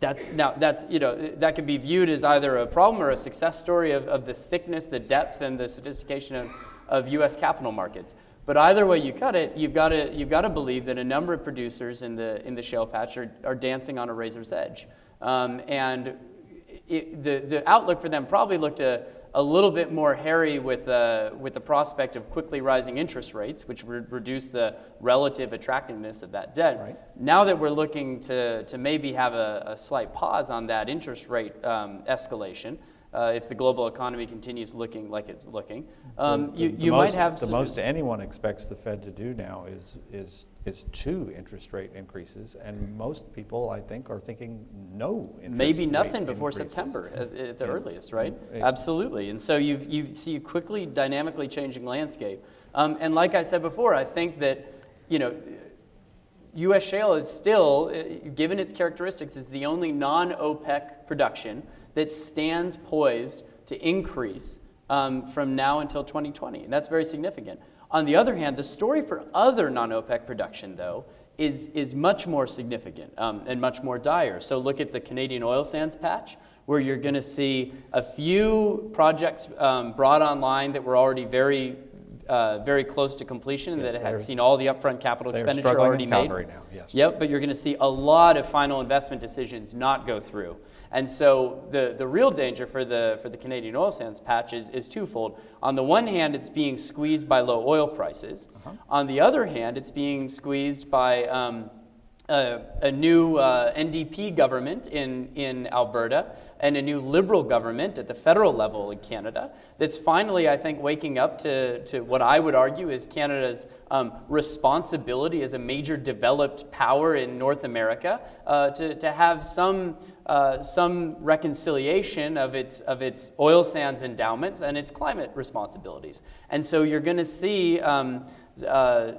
Speaker 4: That could be viewed as either a problem or a success story of the thickness, the depth, and the sophistication of U.S. capital markets. But either way you cut it, you've got to believe that a number of producers in the shale patch are dancing on a razor's edge, and the outlook for them probably looked a little bit more hairy with the prospect of quickly rising interest rates, which would reduce the relative attractiveness of that debt.
Speaker 5: Right.
Speaker 4: Now that we're looking to maybe have a slight pause on that interest rate escalation, if the global economy continues looking like it's looking, you might have
Speaker 5: the most anyone expects the Fed to do now is 2 interest rate increases, and most people, I think, are thinking no interest
Speaker 4: maybe
Speaker 5: rate
Speaker 4: nothing before
Speaker 5: increases.
Speaker 4: September at the earliest, right? Absolutely. And so you see a quickly, dynamically changing landscape. And like I said before, I think that U.S. shale is still, given its characteristics, is the only non-OPEC production that stands poised to increase from now until 2020. And that's very significant. On the other hand, the story for other non-OPEC production, though, is much more significant and much more dire. So look at the Canadian oil sands patch, where you're going to see a few projects brought online that were already very close to completion, and that had seen all the upfront capital expenditure already made.
Speaker 5: Now, yes.
Speaker 4: Yep, but you're going to see a lot of final investment decisions not go through. And so the real danger for the Canadian oil sands patch is twofold. On the one hand, it's being squeezed by low oil prices. On the other hand, it's being squeezed by a new NDP government in Alberta and a new Liberal government at the federal level in Canada that's finally, I think, waking up to what I would argue is Canada's responsibility as a major developed power in North America to have some reconciliation of its oil sands endowments and its climate responsibilities. And so you're going to see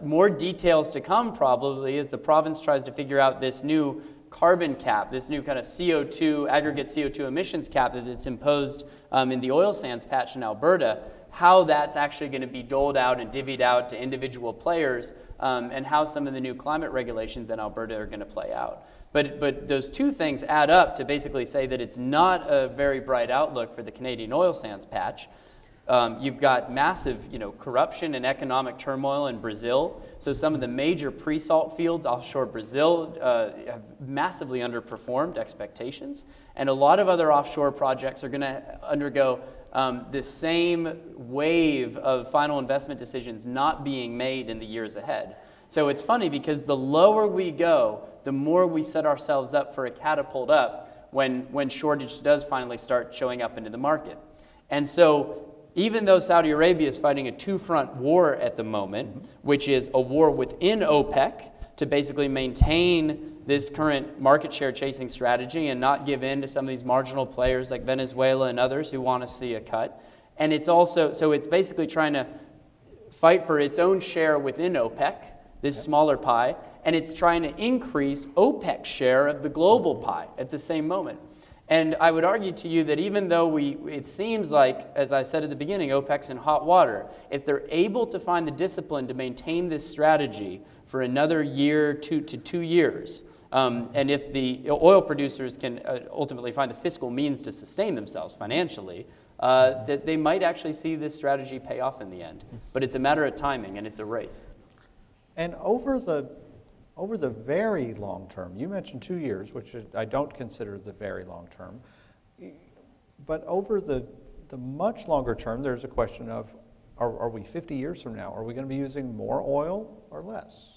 Speaker 4: more details to come probably as the province tries to figure out this new carbon cap, this new kind of aggregate CO2 emissions cap that it's imposed in the oil sands patch in Alberta, how that's actually going to be doled out and divvied out to individual players, and how some of the new climate regulations in Alberta are going to play out. But those two things add up to basically say that it's not a very bright outlook for the Canadian oil sands patch. You've got massive, corruption and economic turmoil in Brazil. So some of the major pre-salt fields offshore Brazil have massively underperformed expectations. And a lot of other offshore projects are going to undergo the same wave of final investment decisions not being made in the years ahead. So it's funny because the lower we go, the more we set ourselves up for a catapult up when shortage does finally start showing up into the market. And so even though Saudi Arabia is fighting a two-front war at the moment, which is a war within OPEC to basically maintain this current market share chasing strategy and not give in to some of these marginal players like Venezuela and others who want to see a cut. And it's also, so it's basically trying to fight for its own share within OPEC, this smaller pie, and it's trying to increase OPEC's share of the global pie at the same moment. And I would argue to you that even though it seems like, as I said at the beginning, OPEC's in hot water, if they're able to find the discipline to maintain this strategy for another year to 2 years, and if the oil producers can ultimately find the fiscal means to sustain themselves financially, that they might actually see this strategy pay off in the end. But it's a matter of timing, and it's a race.
Speaker 5: And over the very long term, you mentioned 2 years, which I don't consider the very long term, but over the much longer term, there's a question of, are we 50 years from now, are we going to be using more oil or less?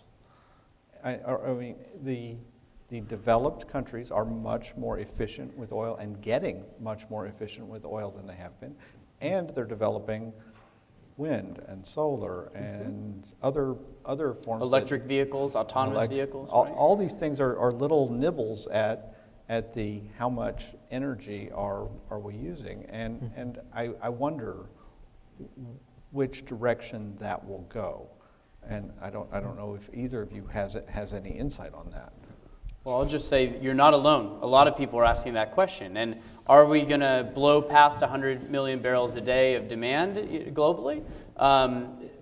Speaker 5: The developed countries are much more efficient with oil and getting much more efficient with oil than they have been, and they're developing wind and solar and other forms.
Speaker 4: Electric vehicles, autonomous vehicles.
Speaker 5: All these things are little nibbles at the how much energy are we using, and I wonder which direction that will go, and I don't know if either of you has any insight on that.
Speaker 4: Well, I'll just say you're not alone. A lot of people are asking that question. And are we going to blow past 100 million barrels a day of demand globally?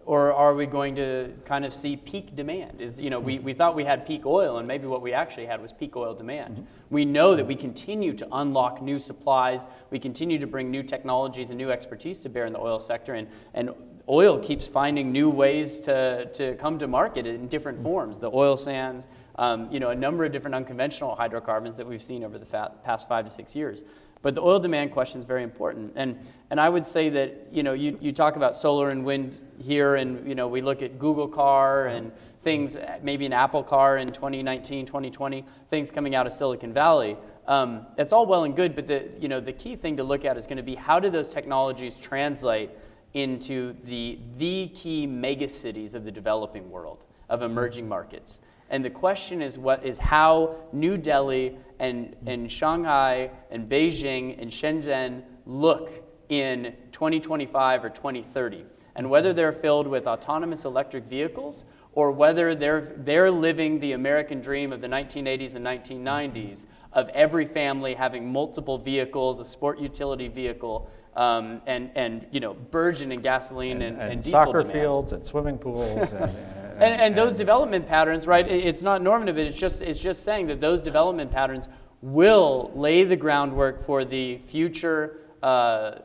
Speaker 4: Or are we going to kind of see peak demand? We thought we had peak oil, and maybe what we actually had was peak oil demand. We know that we continue to unlock new supplies. We continue to bring new technologies and new expertise to bear in the oil sector, and oil keeps finding new ways to come to market in different forms. The oil sands, a number of different unconventional hydrocarbons that we've seen over the past 5 to 6 years. But the oil demand question is very important. And I would say that, you talk about solar and wind here, and, we look at Google Car and things, maybe an Apple Car in 2019, 2020, things coming out of Silicon Valley. That's all well and good, but the key thing to look at is going to be how do those technologies translate into the key megacities of the developing world, of emerging markets. And the question is how New Delhi and Shanghai and Beijing and Shenzhen look in 2025 or 2030, and whether they're filled with autonomous electric vehicles or whether they're living the American dream of the 1980s and 1990s of every family having multiple vehicles, a sport utility vehicle, and burgeoning gasoline and diesel
Speaker 5: soccer
Speaker 4: demand.
Speaker 5: fields and swimming pools
Speaker 4: and those development patterns, right? It's not normative. It's just saying that those development patterns will lay the groundwork for the future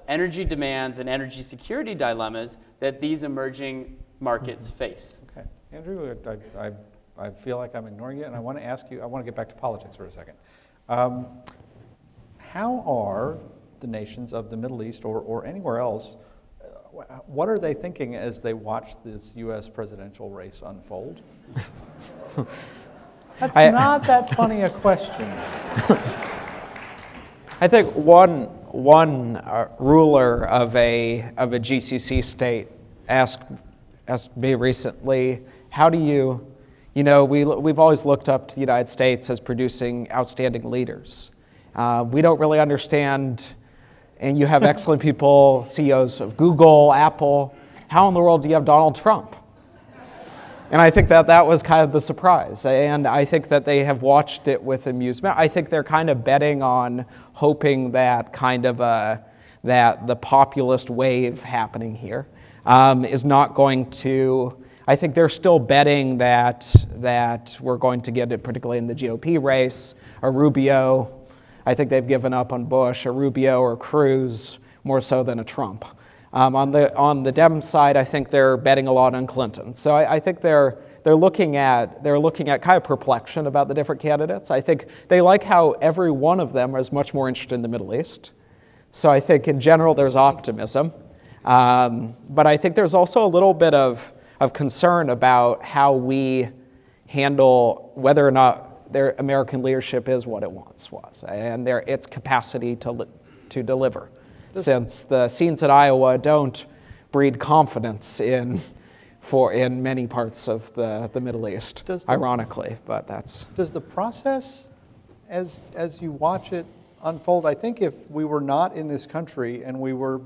Speaker 4: energy demands and energy security dilemmas that these emerging markets face.
Speaker 5: Okay, Andrew, I feel like I'm ignoring you, and I want to ask you. I want to get back to politics for a second. How are the nations of the Middle East or anywhere else? What are they thinking as they watch this U.S. presidential race unfold? That's not that funny a question.
Speaker 3: I think one ruler of a GCC state asked me recently, how do we've always looked up to the United States as producing outstanding leaders. We don't really understand. And you have excellent people, CEOs of Google, Apple. How in the world do you have Donald Trump? And I think that was kind of the surprise. And I think that they have watched it with amusement. I think they're kind of betting on hoping that that the populist wave happening here is not going to. I think they're still betting that we're going to get it, particularly in the GOP race, a Rubio. I think they've given up on Bush, a Rubio, or Cruz, more so than a Trump. On the Dem side, I think they're betting a lot on Clinton. So I think they're looking at kind of perplexion about the different candidates. I think they like how every one of them is much more interested in the Middle East. So I think in general there's optimism, but I think there's also a little bit of concern about how we handle whether or not their American leadership is what it once was, and its capacity to deliver. Since the scenes at Iowa don't breed confidence in many parts of the Middle East, ironically, but that's.
Speaker 5: Does the process, as you watch it unfold, I think if we were not in this country and we were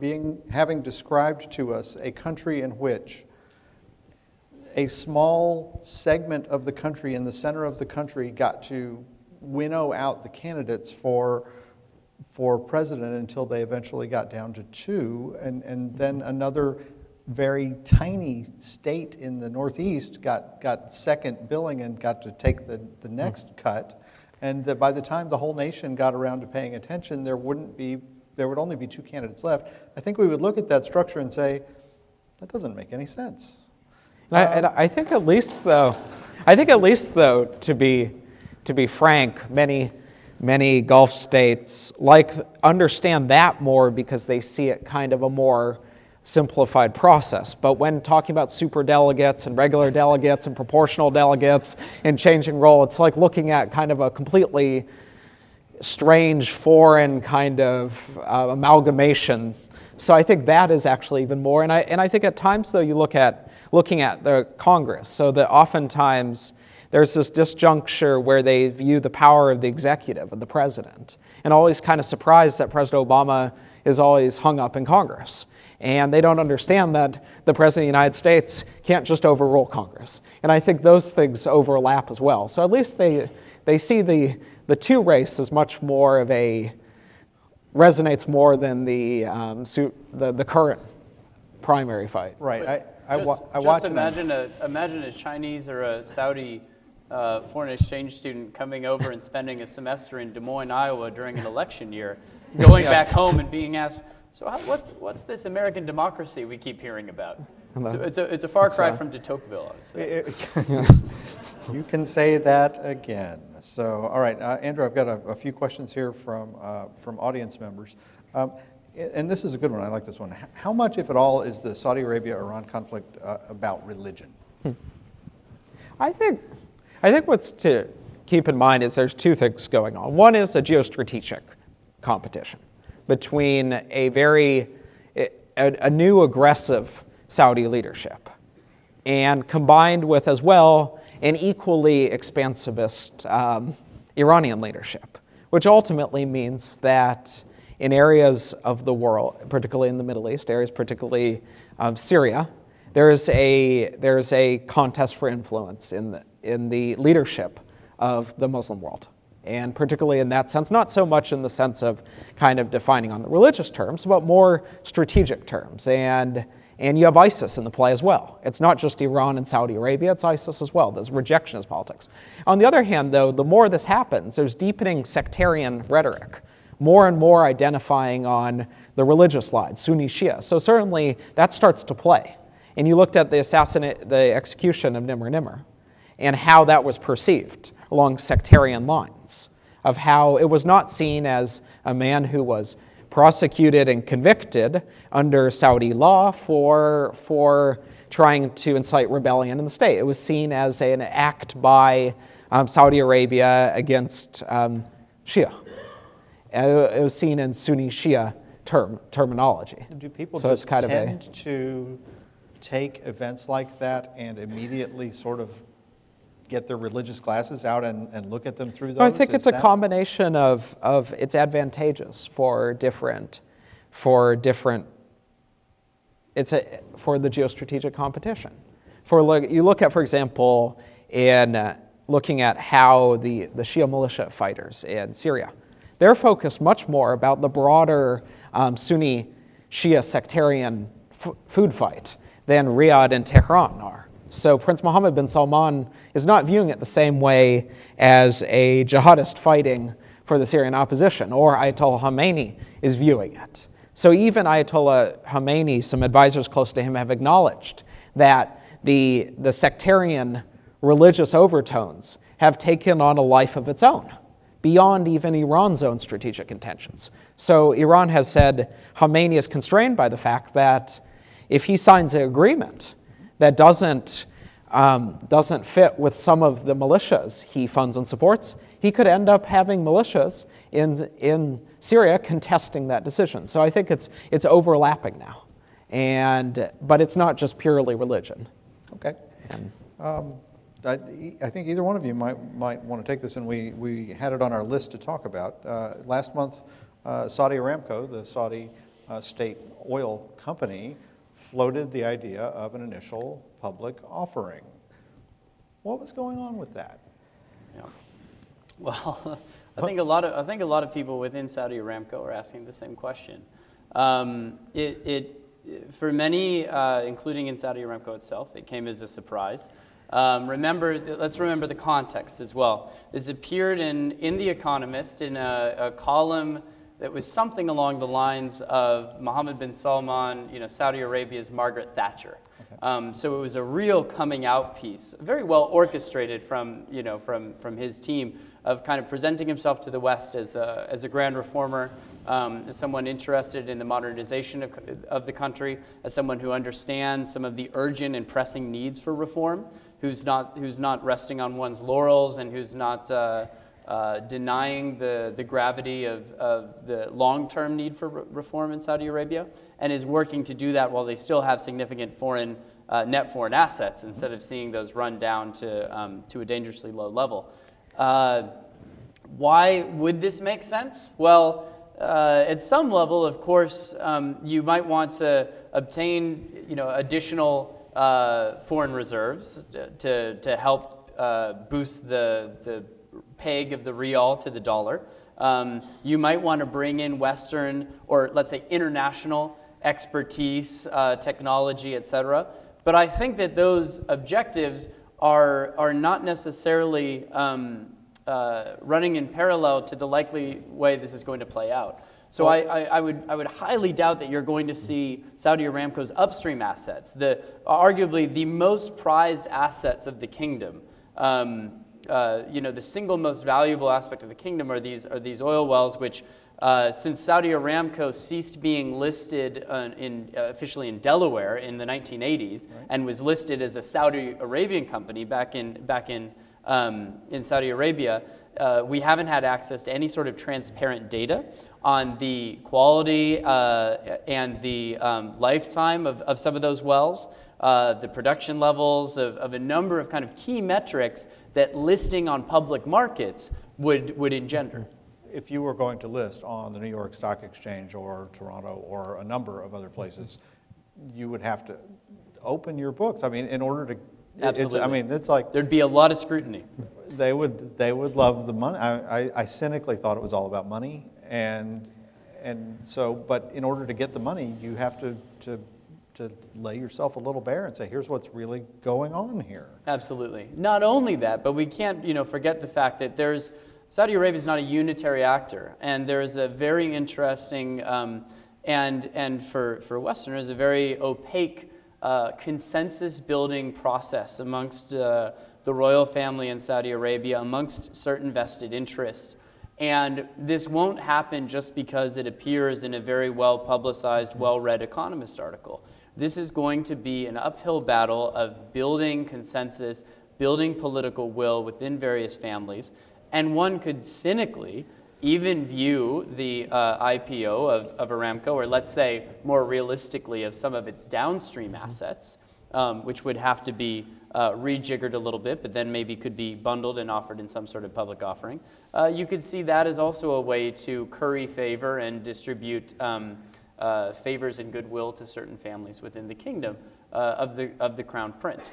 Speaker 5: having described to us a country in which a small segment of the country in the center of the country got to winnow out the candidates for president until they eventually got down to 2, and then another very tiny state in the Northeast got second billing and got to take the next cut, and that by the time the whole nation got around to paying attention, there would only be 2 candidates left. I think we would look at that structure and say, that doesn't make any sense.
Speaker 3: I think at least though, to be frank, many Gulf states understand that more because they see it kind of a more simplified process. But when talking about super delegates and regular delegates and proportional delegates and changing role, it's like looking at kind of a completely strange foreign kind of amalgamation. So I think that is actually even more. And I think at times though you looking at the Congress, so that oftentimes there's this disjuncture where they view the power of the executive and the president, and always kind of surprised that President Obama is always hung up in Congress. And they don't understand that the President of the United States can't just overrule Congress. And I think those things overlap as well. So at least they see the 2 race as much more of resonates more than the current primary fight.
Speaker 5: Right. I
Speaker 4: Just
Speaker 5: watch
Speaker 4: imagine a Chinese or a Saudi foreign exchange student coming over and spending a semester in Des Moines, Iowa during an election year, going back home and being asked, so what's this American democracy we keep hearing about? So it's a far cry from de Tocqueville, obviously.
Speaker 5: You can say that again. So, all right, Andrew, I've got a few questions here from audience members. And this is a good one. I like this one. How much, if at all, is the Saudi Arabia-Iran conflict about religion?
Speaker 3: I think what's to keep in mind is there's two things going on. One is a geostrategic competition between a new aggressive Saudi leadership, and combined with as well an equally expansivist Iranian leadership, which ultimately means that in areas of the world, particularly in the Middle East, areas particularly Syria, there's a contest for influence in the leadership of the Muslim world. And particularly in that sense, not so much in the sense of kind of defining on the religious terms, but more strategic terms. And you have ISIS in the play as well. It's not just Iran and Saudi Arabia, it's ISIS as well. There's rejectionist politics. On the other hand, though, the more this happens, there's deepening sectarian rhetoric, more and more identifying on the religious line, Sunni Shia. So certainly that starts to play. And you looked at the execution of Nimr Nimr and how that was perceived along sectarian lines, of how it was not seen as a man who was prosecuted and convicted under Saudi law for trying to incite rebellion in the state. It was seen as an act by Saudi Arabia against Shia. It was seen in Sunni Shia terminology.
Speaker 5: Do people
Speaker 3: so
Speaker 5: just
Speaker 3: it's kind
Speaker 5: tend to take events like that and immediately sort of get their religious glasses out and look at them through those?
Speaker 3: I think it's a combination of it's advantageous for the geostrategic competition. You look at, for example, in looking at how the Shia militia fighters in Syria, they're focused much more about the broader Sunni Shia sectarian food fight than Riyadh and Tehran are. So Prince Mohammed bin Salman is not viewing it the same way as a jihadist fighting for the Syrian opposition, or Ayatollah Khamenei is viewing it. So even Ayatollah Khamenei, some advisors close to him have acknowledged that the sectarian religious overtones have taken on a life of its own, beyond even Iran's own strategic intentions. So Iran has said Khamenei is constrained by the fact that if he signs an agreement that doesn't fit with some of the militias he funds and supports, he could end up having militias in Syria contesting that decision. So I think it's overlapping now, but it's not just purely religion.
Speaker 5: Okay. I think either one of you might want to take this, and we had it on our list to talk about. Last month, Saudi Aramco, the Saudi state oil company, floated the idea of an initial public offering. What was going on with that?
Speaker 4: Yeah. Well, I think a lot of people within Saudi Aramco are asking the same question. For many, including in Saudi Aramco itself, it came as a surprise. Let's remember the context as well. This appeared in The Economist in a column that was something along the lines of Mohammed bin Salman, Saudi Arabia's Margaret Thatcher. Okay. So it was a real coming out piece, very well orchestrated from his team, of kind of presenting himself to the West as a grand reformer, as someone interested in the modernization of the country, as someone who understands some of the urgent and pressing needs for reform, who's not resting on one's laurels, and who's not denying the gravity of the long-term need for reform in Saudi Arabia, and is working to do that while they still have significant net foreign assets, instead of seeing those run down to a dangerously low level. Why would this make sense? Well, at some level, of course, you might want to obtain additional foreign reserves to help boost the peg of the rial to the dollar. You might want to bring in Western, or let's say international, expertise, technology, etc. But I think that those objectives are not necessarily running in parallel to the likely way this is going to play out. So I would highly doubt that you're going to see Saudi Aramco's upstream assets, arguably the most prized assets of the kingdom. The single most valuable aspect of the kingdom are these oil wells, which since Saudi Aramco ceased being listed officially in Delaware in the 1980s, right, and was listed as a Saudi Arabian company back in Saudi Arabia, we haven't had access to any sort of transparent data on the quality and the lifetime of some of those wells, the production levels of a number of kind of key metrics that listing on public markets would engender.
Speaker 5: If you were going to list on the New York Stock Exchange or Toronto or a number of other places, you would have to open your books. I mean, in order to...
Speaker 4: Absolutely.
Speaker 5: It's like...
Speaker 4: There'd be a lot of scrutiny.
Speaker 5: They would love the money. I cynically thought it was all about money. And so, but in order to get the money, you have to lay yourself a little bare and say, here's what's really going on here. Absolutely.
Speaker 4: Not only that, but we can't, forget the fact that Saudi Arabia is not a unitary actor, and there's a very interesting and for Westerners a very opaque consensus-building process amongst the royal family in Saudi Arabia, amongst certain vested interests. And this won't happen just because it appears in a very well-publicized, well-read Economist article. This is going to be an uphill battle of building consensus, building political will within various families, and one could cynically even view the IPO of Aramco, or let's say more realistically of some of its downstream assets, which would have to be rejiggered a little bit, but then maybe could be bundled and offered in some sort of public offering. You could see that as also a way to curry favor and distribute favors and goodwill to certain families within the kingdom of the crown prince.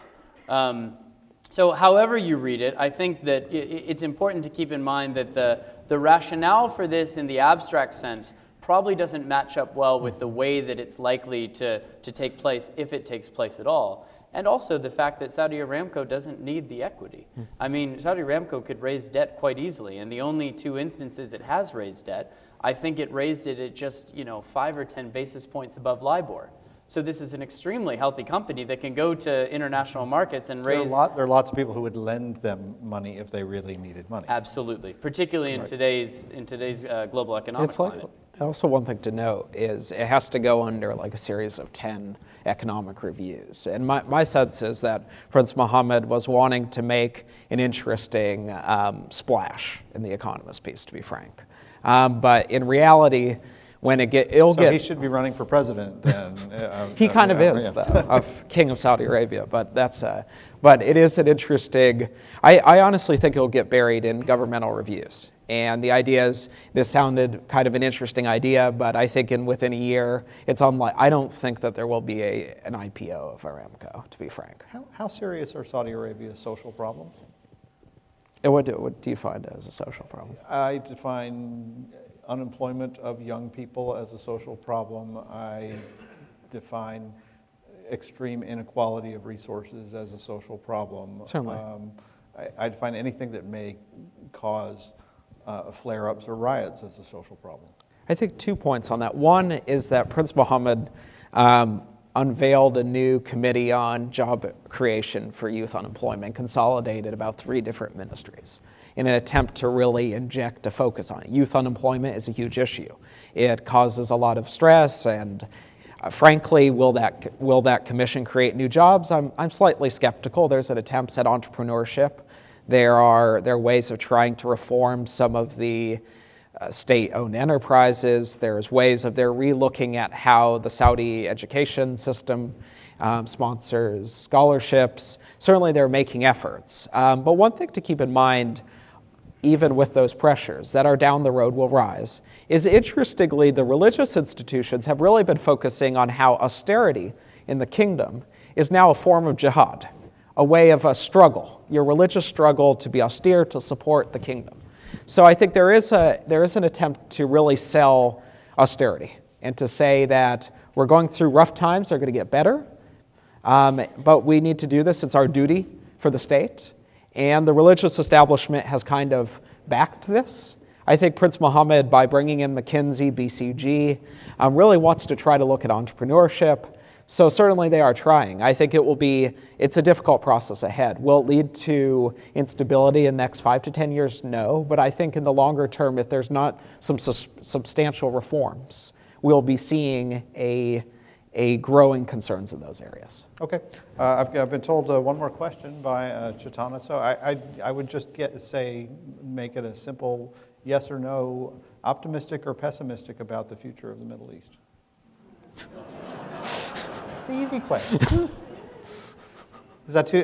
Speaker 4: So however you read it, I think that it's important to keep in mind that the rationale for this in the abstract sense probably doesn't match up well with the way that it's likely to take place, if it takes place at all. And also the fact that Saudi Aramco doesn't need the equity. I mean, Saudi Aramco could raise debt quite easily, and the only two instances it has raised debt, I think it raised it at just 5 or 10 basis points above LIBOR. So this is an extremely healthy company that can go to international markets and raise...
Speaker 5: There are lots of people who would lend them money if they really needed money.
Speaker 4: Absolutely, particularly in today's global economic climate.
Speaker 3: Also, one thing to note is it has to go under like a series of 10 economic reviews. And my sense is that Prince Mohammed was wanting to make an interesting splash in the Economist piece, to be frank. But in reality, when he
Speaker 5: should be running for president then.
Speaker 3: He kind of is, though, of King of Saudi Arabia. But but it is an interesting. I honestly think it'll get buried in governmental reviews. And the idea is, this sounded kind of an interesting idea, but I think within a year, it's unlikely. I don't think that there will be an IPO of Aramco, to be frank.
Speaker 5: How serious are Saudi Arabia's social problems?
Speaker 3: And what do you find as a social problem?
Speaker 5: I define unemployment of young people as a social problem. I define extreme inequality of resources as a social problem.
Speaker 3: Certainly.
Speaker 5: I define anything that may cause flare-ups or riots as a social problem.
Speaker 3: I think 2 points on that. One is that Prince Mohammed unveiled a new committee on job creation for youth unemployment, consolidated about 3 different ministries in an attempt to really inject a focus on it. Youth unemployment is a huge issue. It causes a lot of stress, and frankly, will that commission create new jobs? I'm slightly skeptical. There's an attempt at entrepreneurship. There are ways of trying to reform some of the state-owned enterprises. There's ways of they're relooking at how the Saudi education system sponsors scholarships. Certainly they're making efforts. But one thing to keep in mind, even with those pressures that are down the road will rise, is interestingly the religious institutions have really been focusing on how austerity in the kingdom is now a form of jihad, a way of a struggle, your religious struggle to be austere to support the kingdom. So I think there is an attempt to really sell austerity and to say that We're going through rough times. They're going to get better. But we need to do this. It's our duty for the state. And the religious establishment has kind of backed this. I think Prince Mohammed, by bringing in McKinsey, BCG, really wants to try to look at entrepreneurship. So certainly they are trying. I think it's a difficult process ahead. Will it lead to instability in the next 5 to 10 years? No. But I think in the longer term, if there's not some substantial reforms, we'll be seeing a growing concerns in those areas.
Speaker 5: Okay. I've been told one more question by Chaitana. So I would just make it a simple yes or no, optimistic or pessimistic about the future of the Middle East. It's an easy question. Is that too?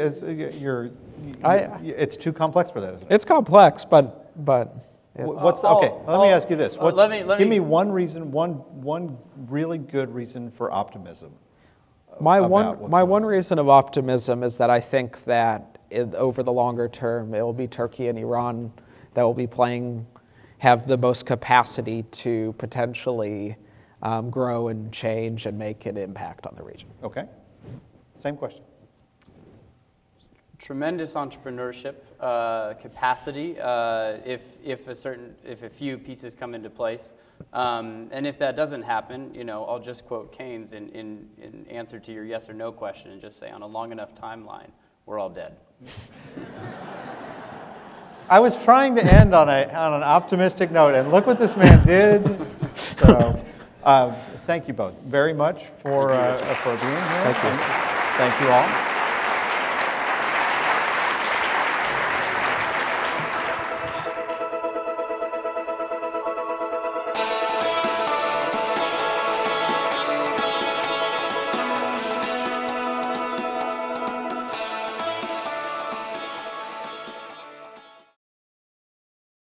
Speaker 5: It's too complex for that, isn't it?
Speaker 3: It's complex, but it's,
Speaker 5: okay? Let me ask you this.
Speaker 4: Give
Speaker 5: me one reason, one really good reason for optimism.
Speaker 3: My one reason of optimism is that I think that over the longer term, it will be Turkey and Iran that will be have the most capacity to potentially grow and change and make an impact on the region.
Speaker 5: Okay. Same question.
Speaker 4: Tremendous entrepreneurship capacity if a few pieces come into place, and if that doesn't happen, I'll just quote Keynes in answer to your yes or no question and just say, on a long enough timeline, we're all dead.
Speaker 5: I was trying to end on an optimistic note, and look what this man did. So, thank you both very much for being here.
Speaker 3: Thank you.
Speaker 5: Thank you all.